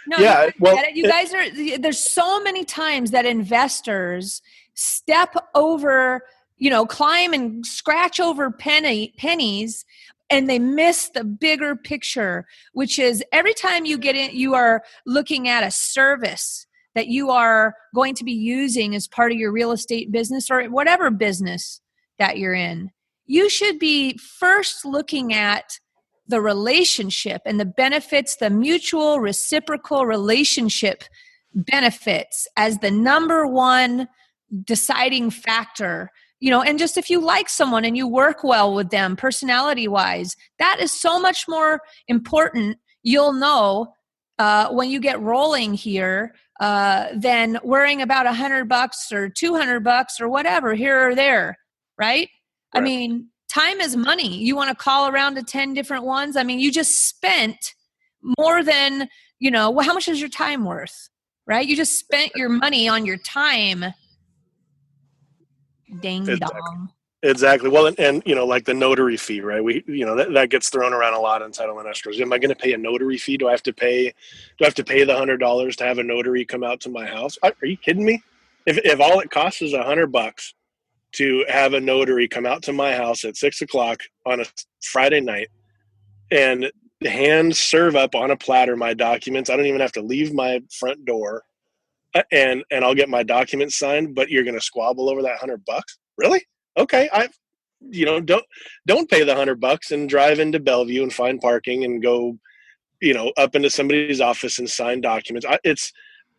No,
yeah,
you guys are, there's so many times that investors step over, climb and scratch over pennies, and they miss the bigger picture, which is every time you get in, you are looking at a service that you are going to be using as part of your real estate business or whatever business that you're in. You should be first looking at the relationship and the benefits, the mutual reciprocal relationship benefits as the number one deciding factor. And just if you like someone and you work well with them personality wise, that is so much more important. You'll know when you get rolling here than worrying about $100 or $200 or whatever here or there, right? I mean, time is money. You want to call around to 10 different ones. I mean, you just spent more than, how much is your time worth, right? You just spent your money on your time. Ding dong.
Exactly. Well, and like the notary fee, right? That gets thrown around a lot in title and escrows. Am I going to pay a notary fee? Do I have to pay the $100 to have a notary come out to my house? Are you kidding me? If all it costs is $100 to have a notary come out to my house at 6:00 on a Friday night and hand serve up on a platter my documents, I don't even have to leave my front door. and I'll get my documents signed, but you're going to squabble over that $100. Really? Okay. Don't pay the $100 and drive into Bellevue and find parking and go, up into somebody's office and sign documents. It's,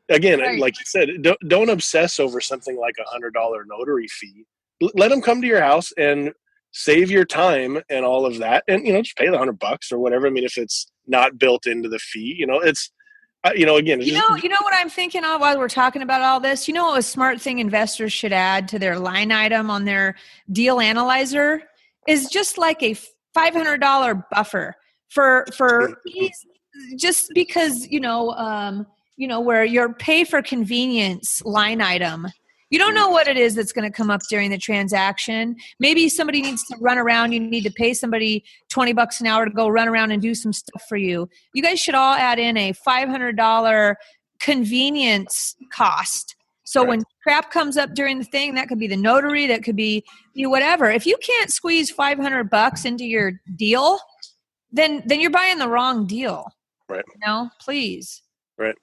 again,
Right.
like you said, don't obsess over something like $100 notary fee. Let them come to your house and save your time and all of that, and just pay the $100 or whatever. I mean, if it's not built into the fee, it's again.
You know what I'm thinking of while we're talking about all this? You know what a smart thing investors should add to their line item on their deal analyzer is just like a $500 buffer for fees, just because where your pay for convenience line item. You don't know what it is that's going to come up during the transaction. Maybe somebody needs to run around. You need to pay somebody $20 an hour to go run around and do some stuff for you. You guys should all add in a $500 convenience cost. So when crap comes up during the thing, that could be the notary, that could be whatever. If you can't squeeze $500 into your deal, then you're buying the wrong deal.
Right.
Please.
Right.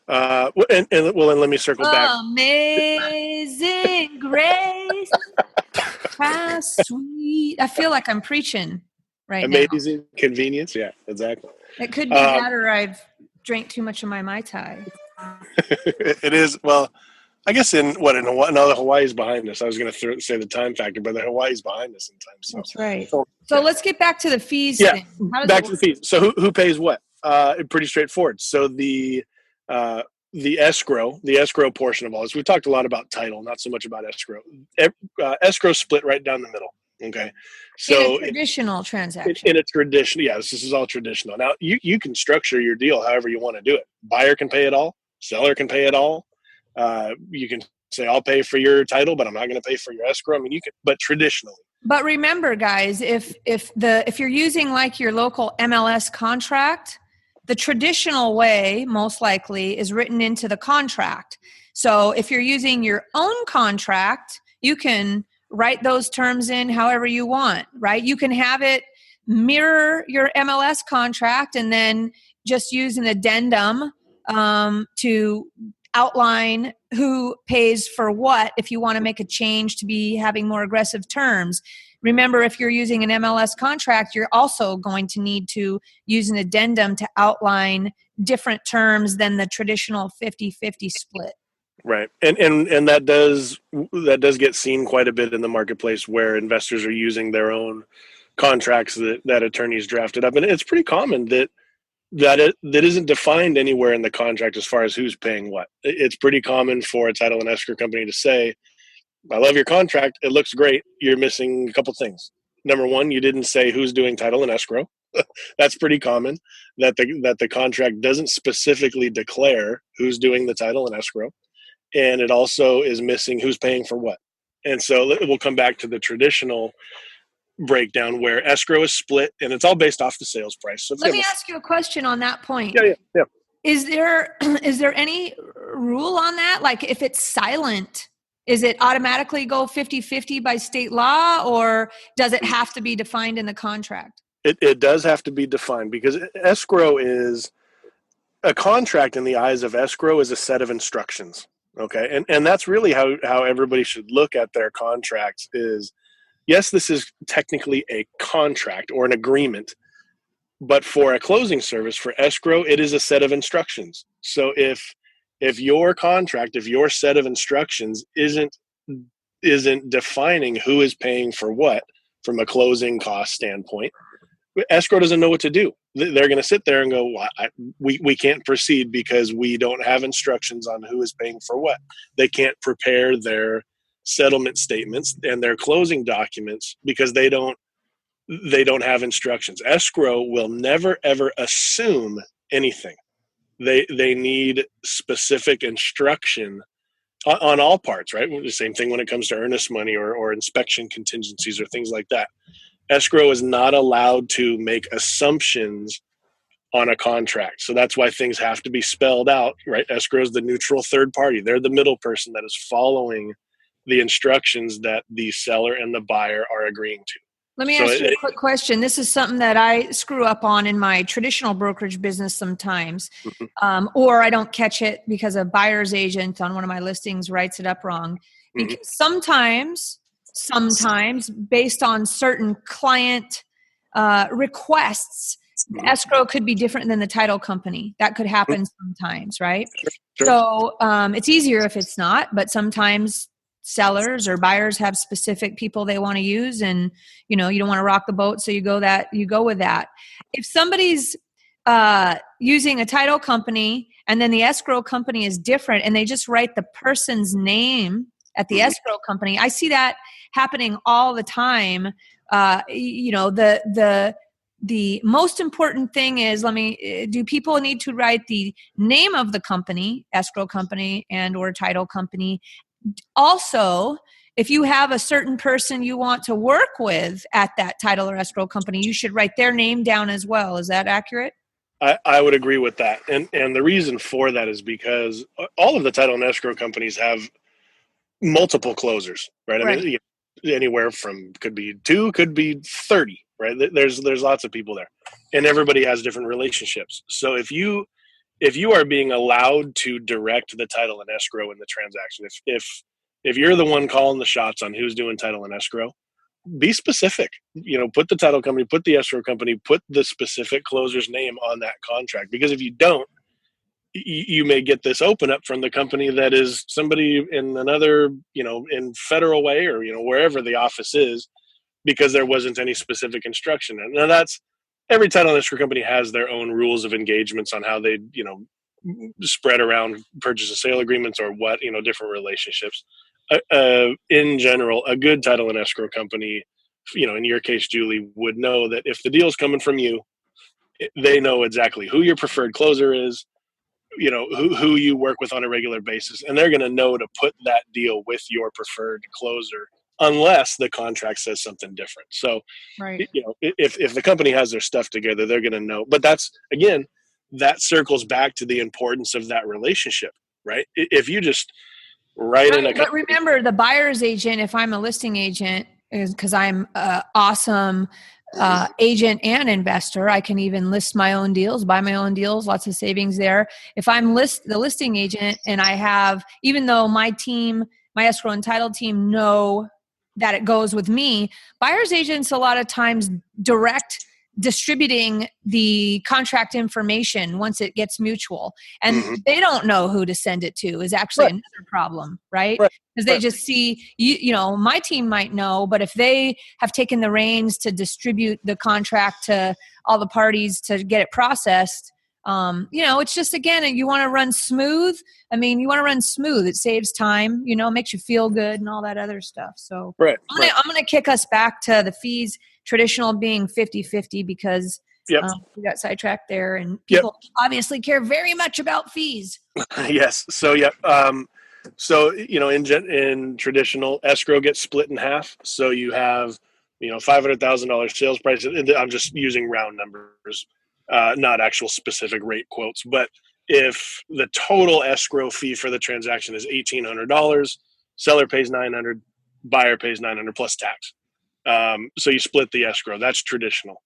And let me circle back.
Amazing grace, how sweet. I feel like I'm preaching now.
Amazing convenience. Yeah, exactly.
It could be that, or I've drank too much of my Mai Tai.
It is. Well, I guess in Hawaii, now the Hawaii's behind us. I was going to say the time factor, but the Hawaii's behind us in time. So.
That's right. So let's get back to the fees thing.
Back to the fees. So who pays what? Pretty straightforward. So the escrow portion of all this, we talked a lot about title, not so much about escrow. Escrow split right down the middle. Okay. So
in a traditional transaction.
In a traditional, yes, this is all traditional. Now you can structure your deal however you want to do it. Buyer can pay it all. Seller can pay it all. You can say, I'll pay for your title, but I'm not going to pay for your escrow. I mean, you can, but traditionally.
But remember, guys, if you're using like your local MLS contract, the traditional way, most likely, is written into the contract. So if you're using your own contract, you can write those terms in however you want, right? You can have it mirror your MLS contract and then just use an addendum to outline who pays for what if you want to make a change to be having more aggressive terms. Remember, if you're using an MLS contract, you're also going to need to use an addendum to outline different terms than the traditional 50-50 split.
Right. And that does get seen quite a bit in the marketplace where investors are using their own contracts that attorneys drafted up. And it's pretty common that isn't defined anywhere in the contract as far as who's paying what. It's pretty common for a title and escrow company to say, I love your contract. It looks great. You're missing a couple things. Number one, you didn't say who's doing title and escrow. That's pretty common, that the contract doesn't specifically declare who's doing the title and escrow. And it also is missing who's paying for what. And so we'll come back to the traditional breakdown where escrow is split and it's all based off the sales price. So
let me ask you a question on that point.
Yeah.
Is there any rule on that? Like if it's silent, is it automatically go 50-50 by state law, or does it have to be defined in the contract?
It does have to be defined because escrow is a contract in the eyes of escrow is a set of instructions. Okay. And that's really how everybody should look at their contracts is, yes, this is technically a contract or an agreement, but for a closing service, for escrow, it is a set of instructions. So if your contract, if your set of instructions isn't defining who is paying for what from a closing cost standpoint, escrow doesn't know what to do. They're going to sit there and go, well, we can't proceed because we don't have instructions on who is paying for what. They can't prepare their settlement statements and their closing documents because they don't have instructions. Escrow will never, ever assume anything. They need specific instruction on all parts, right? The same thing when it comes to earnest money or inspection contingencies or things like that. Escrow is not allowed to make assumptions on a contract. So that's why things have to be spelled out, right? Escrow is the neutral third party. They're the middle person that is following the instructions that the seller and the buyer are agreeing to.
Let me
So
ask you a quick question. This is something that I screw up on in my traditional brokerage business sometimes, or I don't catch it because a buyer's agent on one of my listings writes it up wrong. Because sometimes based on certain client requests, the escrow could be different than the title company. That could happen sometimes, right?
Sure.
So it's easier if it's not, but sometimes sellers or buyers have specific people they want to use, and you don't want to rock the boat, so you go with that. If somebody's using a title company and then the escrow company is different and they just write the person's name at the escrow company, I see that happening all the time. The most important thing is, do people need to write the name of the company, escrow company and or title company? Also, if you have a certain person you want to work with at that title or escrow company, you should write their name down as well. Is that accurate?
I would agree with that. And the reason for that is because all of the title and escrow companies have multiple closers, right? I mean, anywhere from could be 2, could be 30, right? There's lots of people there, and everybody has different relationships. So if you are being allowed to direct the title and escrow in the transaction, if you're the one calling the shots on who's doing title and escrow, be specific. Put the title company, put the escrow company, put the specific closer's name on that contract. Because if you don't, you may get this open up from the company that is somebody in another, in Federal Way or, wherever the office is, because there wasn't any specific instruction. And now that's, every title and escrow company has their own rules of engagements on how they, spread around purchase and sale agreements or what, different relationships. In general, a good title and escrow company, in your case, Julie, would know that if the deal's coming from you, they know exactly who your preferred closer is, who you work with on a regular basis, and they're going to know to put that deal with your preferred closer unless the contract says something different. So,
right.
If the company has their stuff together, they're going to know. But that's, again, that circles back to the importance of that relationship, right? If you just write in a...
But remember, the buyer's agent, if I'm a listing agent, is because I'm awesome agent and investor. I can even list my own deals, buy my own deals, lots of savings there. If I'm the listing agent and I have, even though my team, my escrow and title team know that it goes with me, buyer's agents a lot of times direct distributing the contract information once it gets mutual, and they don't know who to send it to is actually another problem, right? Because they just see, my team might know, but if they have taken the reins to distribute the contract to all the parties to get it processed, it's just, again, you want to run smooth. It saves time, makes you feel good and all that other stuff. So I'm going to kick us back to the fees, traditional being 50-50, because we got sidetracked there, and people obviously care very much about fees.
Yes. So, in traditional, escrow gets split in half. So you have, $500,000 sales price. I'm just using round numbers, not actual specific rate quotes. But if the total escrow fee for the transaction is $1,800, seller pays $900, buyer pays $900 plus tax. So you split the escrow. That's traditional.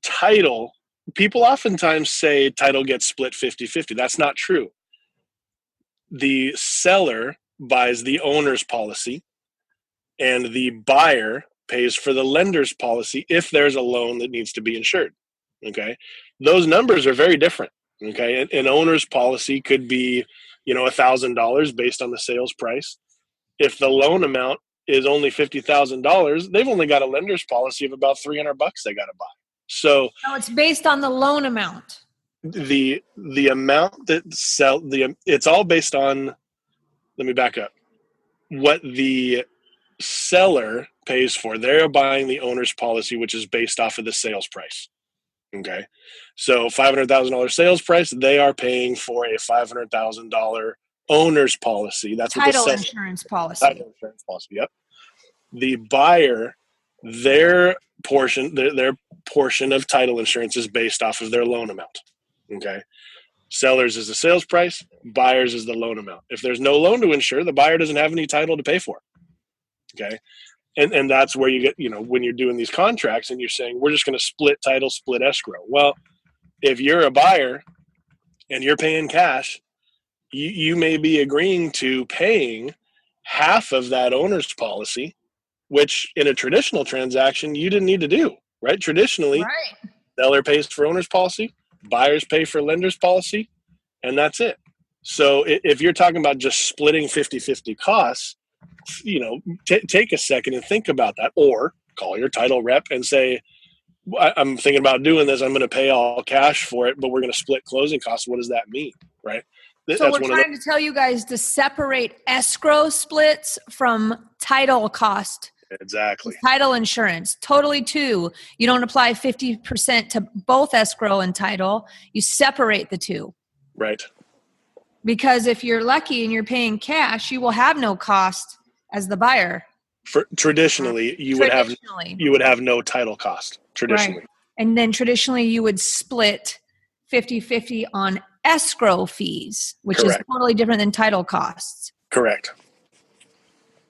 Title, people oftentimes say title gets split 50-50. That's not true. The seller buys the owner's policy, and the buyer pays for the lender's policy if there's a loan that needs to be insured. Okay, those numbers are very different. Okay, an owner's policy could be, $1,000 based on the sales price. If the loan amount is only $50,000, they've only got a lender's policy of about $300 they got to buy. So
it's based on the loan amount.
The amount that it's all based on, let me back up, what the seller pays for. They're buying the owner's policy, which is based off of the sales price. Okay, so $500,000 sales price, they are paying for a $500,000 owner's policy. That's what
title insurance policy.
Title insurance policy. Yep. The buyer, their portion of title insurance is based off of their loan amount. Okay. Sellers is the sales price, buyers is the loan amount. If there's no loan to insure, the buyer doesn't have any title to pay for. Okay. And that's where you get, when you're doing these contracts and you're saying, we're just going to split title, split escrow. Well, if you're a buyer and you're paying cash, you may be agreeing to paying half of that owner's policy, which in a traditional transaction, you didn't need to do, right? Traditionally,
Right.
seller pays for owner's policy, buyers pay for lender's policy, and that's it. So if you're talking about just splitting 50-50 costs, take a second and think about that, or call your title rep and say, I'm thinking about doing this. I'm going to pay all cash for it, but we're going to split closing costs. What does that mean? Right.
So we're trying to tell you guys to separate escrow splits from title cost.
Exactly.
Title insurance, totally two. You don't apply 50% to both escrow and title. You separate the two.
Right.
Because if you're lucky and you're paying cash, you will have no cost as the buyer.
Traditionally, you would have no title cost. Traditionally.
Right. And then traditionally you would split 50-50 on escrow fees, which
Correct.
is totally different than title costs.
Correct.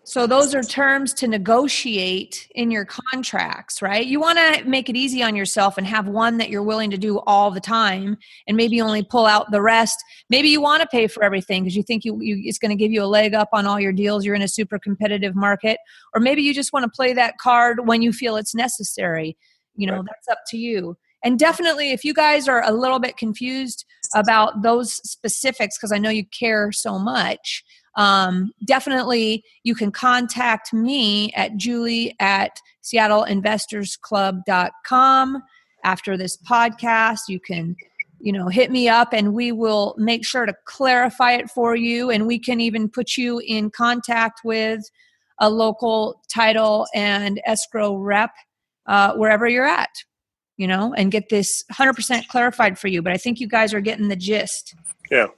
So those are terms to negotiate in your contracts, right? You want to make it easy on yourself and have one that you're willing to do all the time and maybe only pull out the rest. Maybe you want to pay for everything because you think it's going to give you a leg up on all your deals. You're in a super competitive market. Or maybe you just want to play that card when you feel it's necessary.
Right.
That's up to you. And definitely, if you guys are a little bit confused about those specifics, because I know you care so much, definitely you can contact me at julie@seattleinvestorsclub.com. After this podcast, you can, hit me up and we will make sure to clarify it for you. And we can even put you in contact with a local title and escrow rep wherever you're at. And get this 100% clarified for you. But I think you guys are getting the gist.
Yeah.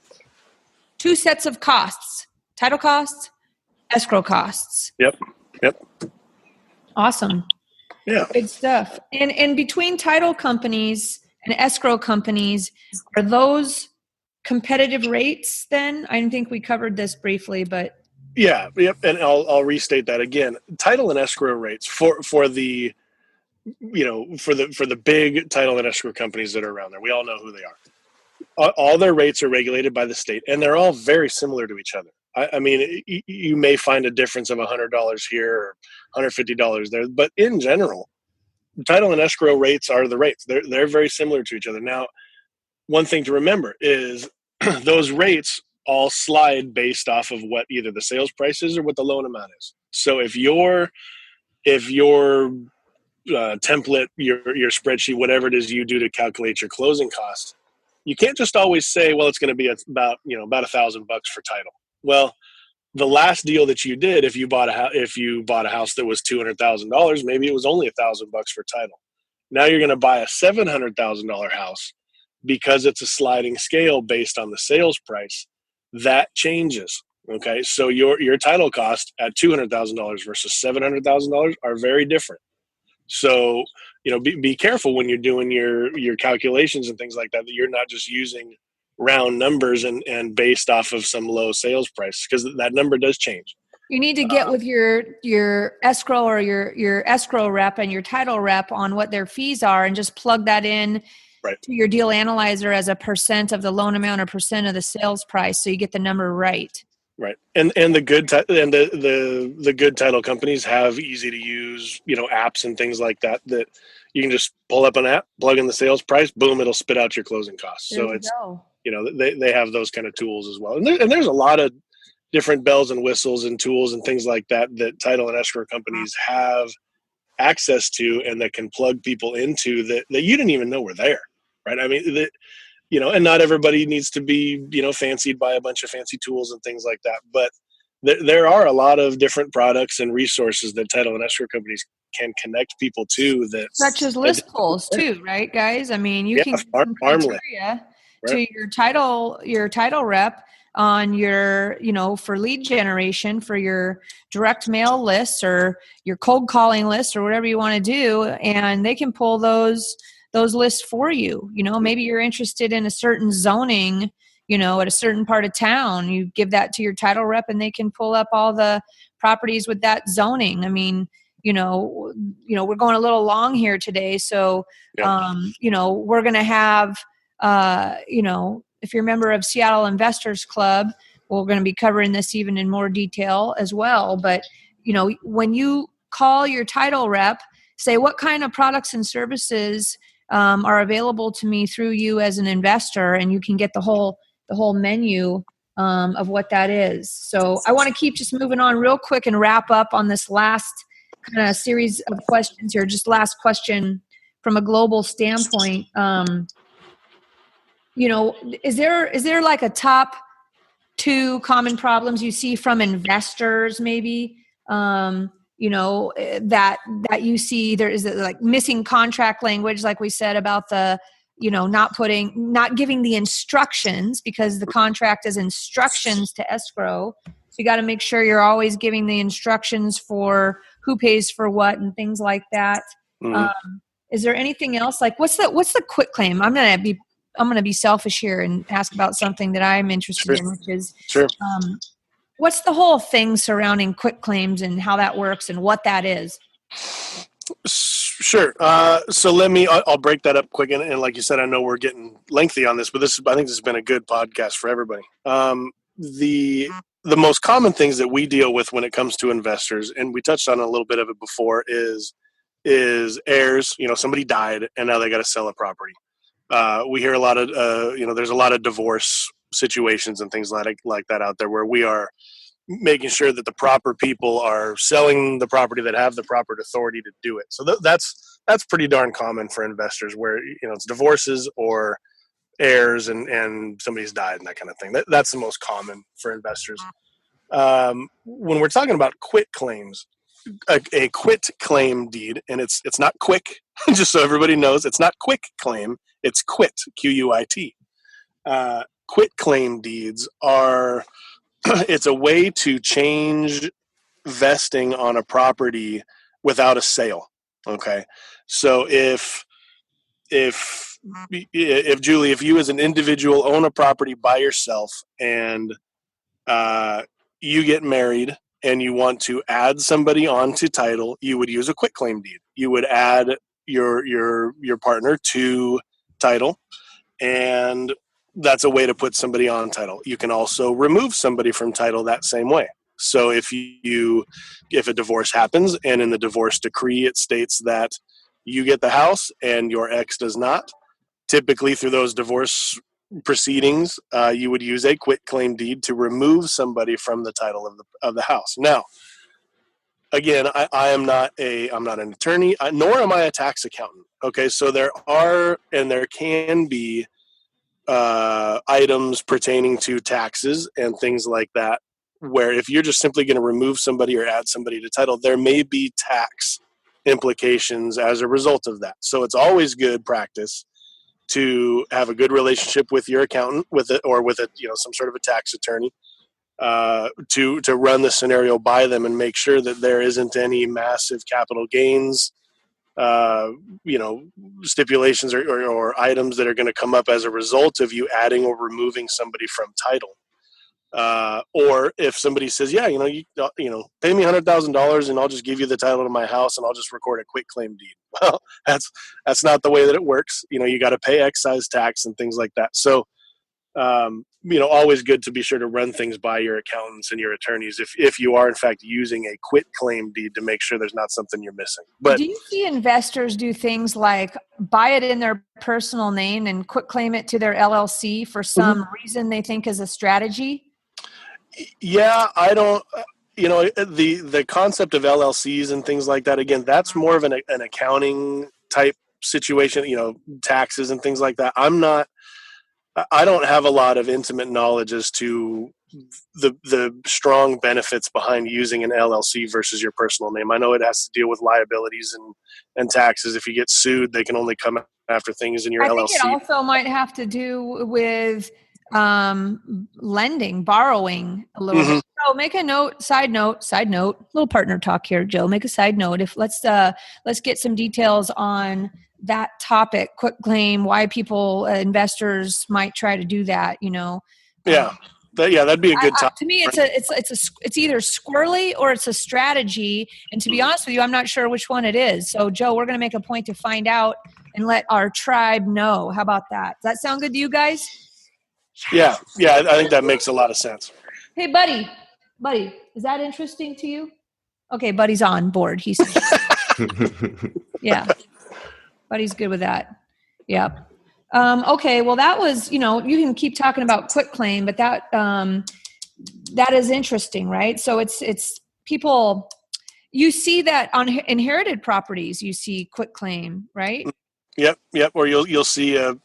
2 sets of costs: title costs, escrow costs.
Yep.
Awesome.
Yeah.
Good stuff. And between title companies and escrow companies, are those competitive rates then? I think we covered this briefly, but.
Yeah. Yep. And I'll restate that again. Title and escrow rates for the for the big title and escrow companies that are around there. We all know who they are. All their rates are regulated by the state, and they're all very similar to each other. I mean, you may find a difference of $100 here or $150 there, but in general, title and escrow rates are the rates. They're very similar to each other. Now, one thing to remember is those rates all slide based off of what either the sales price is or what the loan amount is. So if your template, your spreadsheet, whatever it is you do to calculate your closing costs, you can't just always say, well, it's going to be about $1,000 for title. Well, the last deal that you did, if you bought a house that was $200,000, maybe it was only $1,000 for title. Now you're going to buy a $700,000 house because it's a sliding scale based on the sales price. That changes. Okay, so your title cost at $200,000 versus $700,000 are very different. So, be careful when you're doing your calculations and things like that you're not just using round numbers and based off of some low sales price, because that number does change.
You need to get with your escrow or your escrow rep and your title rep on what their fees are and just plug that in to your deal analyzer as a percent of the loan amount or percent of the sales price, so you get the number right.
Right. And the good the good title companies have easy to use, apps and things like that you can just pull up an app, plug in the sales price, boom, it'll spit out your closing costs. So it's, they have those kind of tools as well. And there's a lot of different bells and whistles and tools and things like that title and escrow companies have access to and that can plug people into that you didn't even know were there. Right. I mean, and not everybody needs to be, fancied by a bunch of fancy tools and things like that. But there are a lot of different products and resources that title and escrow companies can connect people to.
Such as list polls too, right, guys? I mean, you can get some criteria to your title rep on your, for lead generation, for your direct mail lists or your cold calling list or whatever you want to do. And they can pull those lists for you. Maybe you're interested in a certain zoning, at a certain part of town. You give that to your title rep and they can pull up all the properties with that zoning. I mean, we're going a little long here today. So, we're going to have, if you're a member of Seattle Investors Club, we're going to be covering this even in more detail as well. But, when you call your title rep, say what kind of products and services are available to me through you as an investor, and you can get the whole menu of what that is. So I want to keep just moving on real quick and wrap up on this last kind of series of questions here. Just last question from a global standpoint. Is there like a top 2 common problems you see from investors maybe, that you see? There is like missing contract language, like we said about the, not giving the instructions, because the contract is instructions to escrow. So you got to make sure you're always giving the instructions for who pays for what and things like that. Mm-hmm. Is there anything else? Like what's the quit claim? I'm going to be selfish here and ask about something that I'm interested in, which is, what's the whole thing surrounding quit claims and how that works and what that is?
Sure. So I'll break that up quick. And like you said, I know we're getting lengthy on this, but I think this has been a good podcast for everybody. The most common things that we deal with when it comes to investors, and we touched on a little bit of it before, is heirs. Somebody died and now they got to sell a property. We hear a lot of, there's a lot of divorce situations and things like that out there, where we are making sure that the proper people are selling the property that have the proper authority to do it. So that's pretty darn common for investors, where, it's divorces or heirs and somebody's died and that kind of thing. That's the most common for investors. When we're talking about quit claims, a quit claim deed, and it's not quick, just so everybody knows, it's not quick claim, it's quit, Quit. Quit claim deeds are, it's a way to change vesting on a property without a sale. Okay. So if Julie, if you as an individual own a property by yourself and you get married and you want to add somebody onto title, you would use a quitclaim deed. You would add your partner to title, and that's a way to put somebody on title. You can also remove somebody from title that same way. So if a divorce happens and in the divorce decree it states that you get the house and your ex does not, typically through those divorce proceedings, you would use a quitclaim deed to remove somebody from the title of the house. Now, again, I'm not an attorney, nor am I a tax accountant. Okay, so there are and there can be items pertaining to taxes and things like that, where if you're just simply going to remove somebody or add somebody to title, there may be tax implications as a result of that. So it's always good practice to have a good relationship with your accountant, with some sort of a tax attorney, to run the scenario by them and make sure that there isn't any massive capital gains, stipulations or items that are going to come up as a result of you adding or removing somebody from title. Or if somebody says, pay me $100,000 and I'll just give you the title to my house and I'll just record a quitclaim deed. Well, that's not the way that it works. You got to pay excise tax and things like that. So, always good to be sure to run things by your accountants and your attorneys if you are in fact using a quitclaim deed, to make sure there's not something you're missing. But
do you see investors do things like buy it in their personal name and quitclaim it to their LLC for some reason they think is a strategy?
Yeah, I don't. The concept of LLCs and things like that, again, that's more of an accounting type situation. Taxes and things like that. I don't have a lot of intimate knowledge as to the strong benefits behind using an LLC versus your personal name. I know it has to deal with liabilities and taxes. If you get sued, they can only come after things in your LLC. I think
it also might have to do with borrowing a little bit. So make a note, side note, little partner talk here, Joe, make a side note. Let's get some details on that topic, quitclaim, why people, investors might try to do that,
Yeah. That'd be a good time.
To me, it's either squirrely or it's a strategy. And to be honest with you, I'm not sure which one it is. So, Joe, we're going to make a point to find out and let our tribe know. How about that? Does that sound good to you guys?
Yeah. I think that makes a lot of sense.
Hey, buddy, is that interesting to you? Okay, buddy's on board. He's yeah, buddy's good with that. Yep. Okay, well, that was, you can keep talking about quitclaim, but that is interesting, right? So it's people, you see that on inherited properties, you see quitclaim, right?
Yep. Or you'll see again,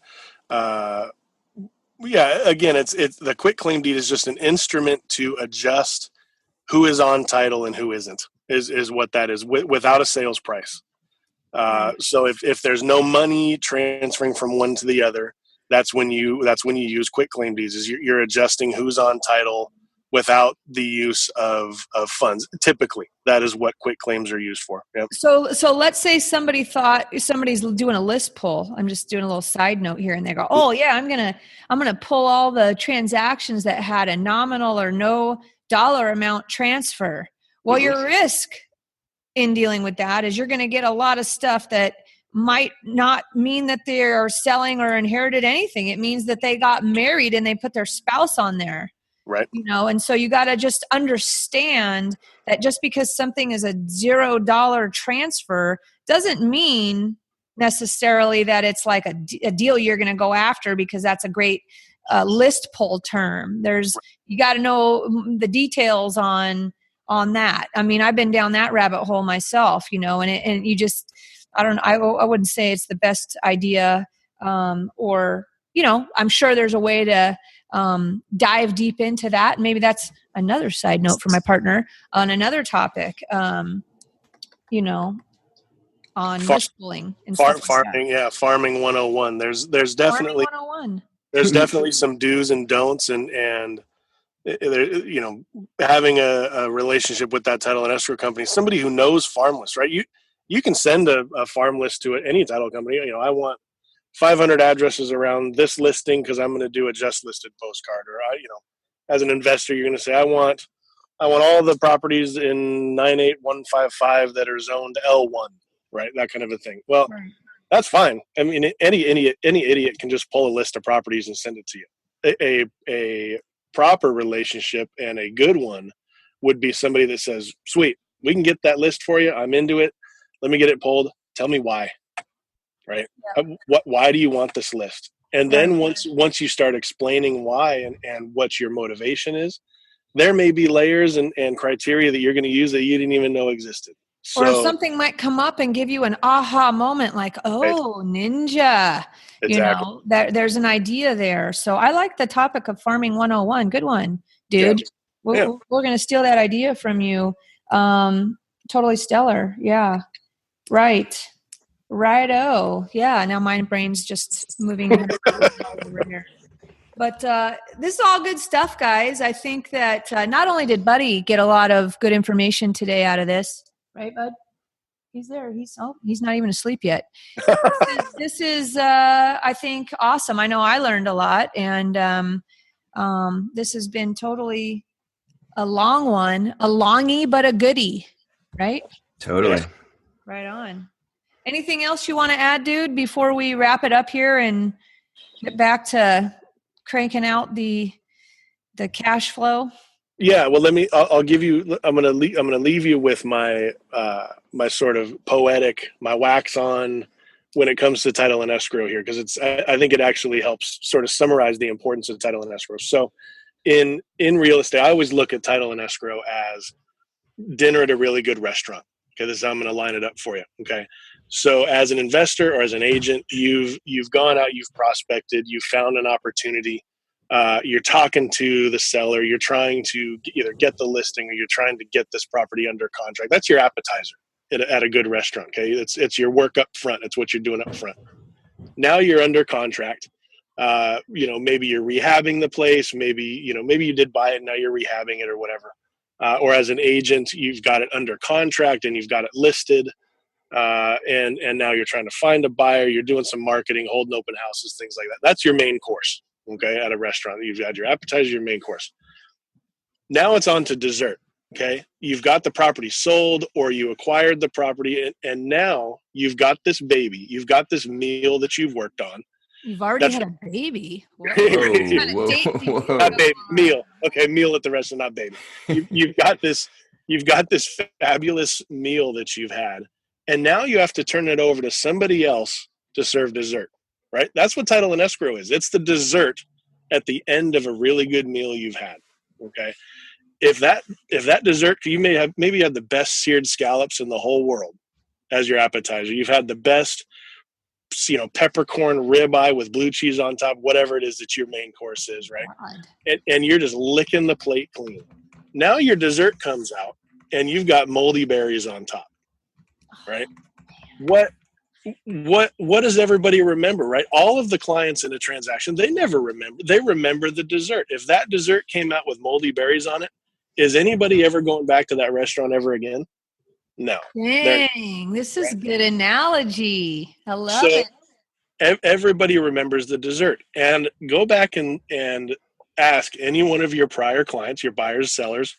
it's the quitclaim deed is just an instrument to adjust who is on title and who isn't, is what that is, without a sales price. So if there's no money transferring from one to the other, that's when you use quitclaim deeds. Is you're adjusting who's on title without the use of funds. Typically, that is what quitclaims are used for. Yep.
So let's say somebody's doing a list pull. I'm just doing a little side note here, and they go, "Oh yeah, I'm gonna pull all the transactions that had a nominal or no dollar amount transfer." Well, your risk in dealing with that is you're going to get a lot of stuff that might not mean that they're selling or inherited anything. It means that they got married and they put their spouse on there.
Right.
And so you got to just understand that just because something is a $0 transfer doesn't mean necessarily that it's like a deal you're going to go after, because that's a great list pull term. You got to know the details on that. I mean, I've been down that rabbit hole myself, and you just, I wouldn't say it's the best idea. Or, I'm sure there's a way to dive deep into that. Maybe that's another side note for my partner on another topic, on list pulling and
farming. Yeah. Farming 101. There's definitely, there's definitely some do's and don'ts, and having a relationship with that title and escrow company, somebody who knows farm lists, right? You can send a farm list to any title company. I want 500 addresses around this listing because I'm going to do a just listed postcard. Or as an investor, you're going to say, I want all the properties in 98155 that are zoned L1, right? That kind of a thing. Well, That's fine. I mean, any idiot can just pull a list of properties and send it to you. A proper relationship and a good one would be somebody that says, sweet, we can get that list for you. I'm into it. Let me get it pulled. Tell me why, right? Yeah. Why do you want this list? And then once you start explaining why and what your motivation is, there may be layers and criteria that you're going to use that you didn't even know existed.
So, or something might come up and give you an aha moment, like, oh, ninja.
Exactly.
There's an idea there. So I like the topic of Farming 101. Good one, dude. Yeah. We're going to steal that idea from you. Totally stellar. Yeah. Right. Righto. Yeah. Now my brain's just moving over here. But this is all good stuff, guys. I think that not only did Buddy get a lot of good information today out of this, right, Bud? He's there. He's not even asleep yet. This is I think, awesome. I know I learned a lot, and this has been totally a long one, a longie, but a goodie, right?
Totally.
Right on. Anything else you want to add, dude, before we wrap it up here and get back to cranking out the cash flow?
Yeah, well, I'll give you, I'm going to leave you with my my sort of poetic, my wax on when it comes to title and escrow here, because I think it actually helps sort of summarize the importance of title and escrow. So in real estate, I always look at title and escrow as dinner at a really good restaurant. Okay, this is how I'm going to line it up for you. Okay, so as an investor or as an agent, you've gone out, you've prospected, you've found an opportunity. You're talking to the seller. You're trying to either get the listing or you're trying to get this property under contract. That's your appetizer at a good restaurant. Okay, it's your work up front. It's what you're doing up front. Now you're under contract. Maybe you're rehabbing the place. Maybe you did buy it. Now you're rehabbing it or whatever. Or as an agent, you've got it under contract and you've got it listed. And now you're trying to find a buyer. You're doing some marketing, holding open houses, things like that. That's your main course. Okay, at a restaurant, you've got your appetizer, your main course. Now it's on to dessert. Okay. You've got the property sold, or you acquired the property, and now you've got this baby. You've got this meal that you've worked on.
You've already had a baby.
Whoa,
Kind of
whoa,
date do you
whoa.
Not baby, meal. Okay, meal at the restaurant, not baby. You've got this fabulous meal that you've had, and now you have to turn it over to somebody else to serve dessert, right? That's what title and escrow is. It's the dessert at the end of a really good meal you've had. Okay. If that dessert, you maybe had the best seared scallops in the whole world as your appetizer. You've had the best, peppercorn ribeye with blue cheese on top, whatever it is that your main course is, right? And you're just licking the plate clean. Now your dessert comes out and you've got moldy berries on top, right? What does everybody remember, right? All of the clients in a transaction, they never remember. They remember the dessert. If that dessert came out with moldy berries on it, is anybody ever going back to that restaurant ever again? No.
Dang, this is good analogy. I love it.
Everybody remembers the dessert. And go back and ask any one of your prior clients, your buyers, sellers,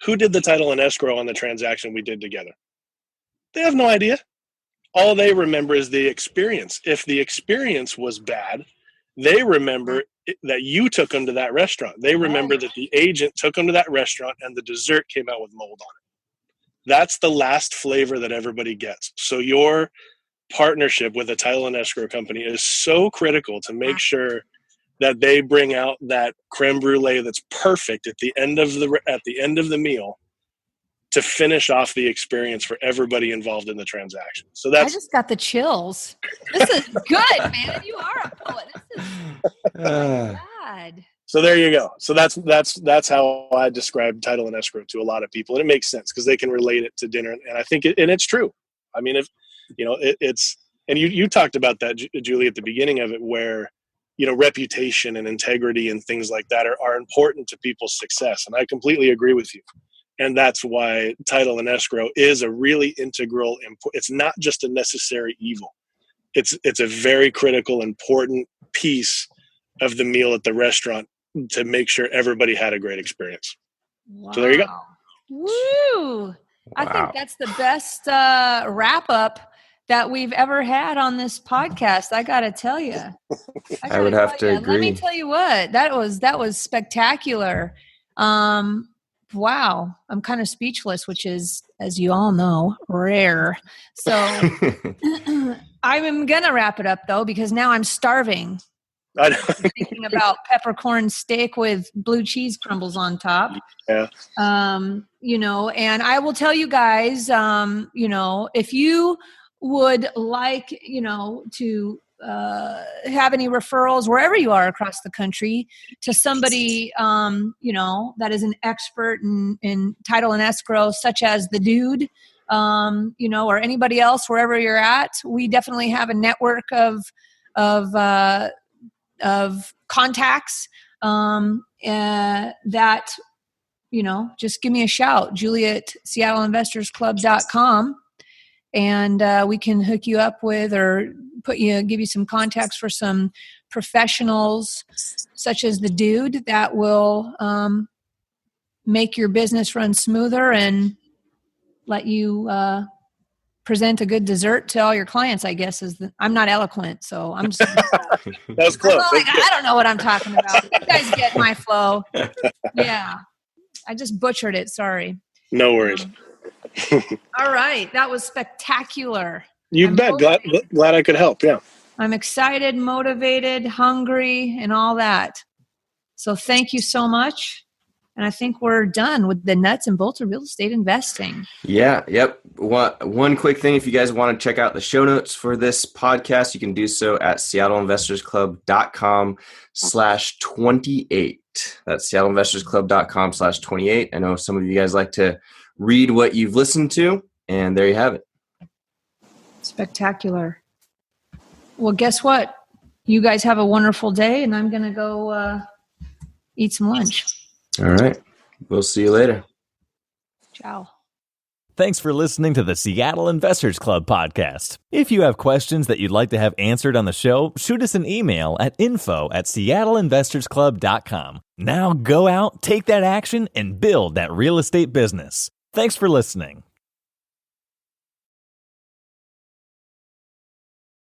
who did the title and escrow on the transaction we did together? They have no idea. All they remember is the experience. If the experience was bad, they remember that you took them to that restaurant. They remember that the agent took them to that restaurant and the dessert came out with mold on it. That's the last flavor that everybody gets. So your partnership with a title and escrow company is so critical to make sure that they bring out that creme brulee that's perfect at the end of the meal to finish off the experience for everybody involved in the transaction. So I
just got the chills. This is good, man. You are a poet. This is oh my God.
So there you go. So that's how I describe title and escrow to a lot of people, and it makes sense because they can relate it to dinner, and I think it's true. I mean, if it's and you talked about that, Julie, at the beginning of it, where reputation and integrity and things like that are important to people's success, and I completely agree with you. And that's why title and escrow is a really integral. It's not just a necessary evil. It's a very critical, important piece of the meal at the restaurant to make sure everybody had a great experience.
Wow.
So there you go.
Woo! Wow. I think that's the best wrap up that we've ever had on this podcast. I got to tell you.
I would have to agree.
Let me tell you what, that was spectacular. Wow. I'm kind of speechless, which is, as you all know, rare. So I'm going to wrap it up though, because now I'm starving. I'm thinking about peppercorn steak with blue cheese crumbles on top.
Yeah.
And I will tell you guys, if you would like, to have any referrals wherever you are across the country to somebody, that is an expert in title and escrow, such as the dude, or anybody else, wherever you're at, we definitely have a network of contacts, that, just give me a shout, Julie at SeattleInvestorsClub.com. And we can hook you up with or give you some contacts for some professionals such as the dude that will make your business run smoother and let you present a good dessert to all your clients, I guess. I'm not eloquent, so I'm just
that was close.
I don't know what I'm talking about. You guys get my flow. Yeah. I just butchered it. Sorry.
No worries.
All right. That was spectacular.
You bet. Glad I could help. Yeah.
I'm excited, motivated, hungry, and all that. So thank you so much. And I think we're done with the nuts and bolts of real estate investing.
Yeah. Yep. One quick thing. If you guys want to check out the show notes for this podcast, you can do so at SeattleInvestorsClub.com/28. That's SeattleInvestorsClub.com/28. I know some of you guys like to read what you've listened to, and there you have it.
Spectacular. Well, guess what? You guys have a wonderful day, and I'm going to go eat some lunch.
All right. We'll see you later.
Ciao.
Thanks for listening to the Seattle Investors Club podcast. If you have questions that you'd like to have answered on the show, shoot us an email at info@seattleinvestorsclub.com. Now go out, take that action, and build that real estate business. Thanks for listening.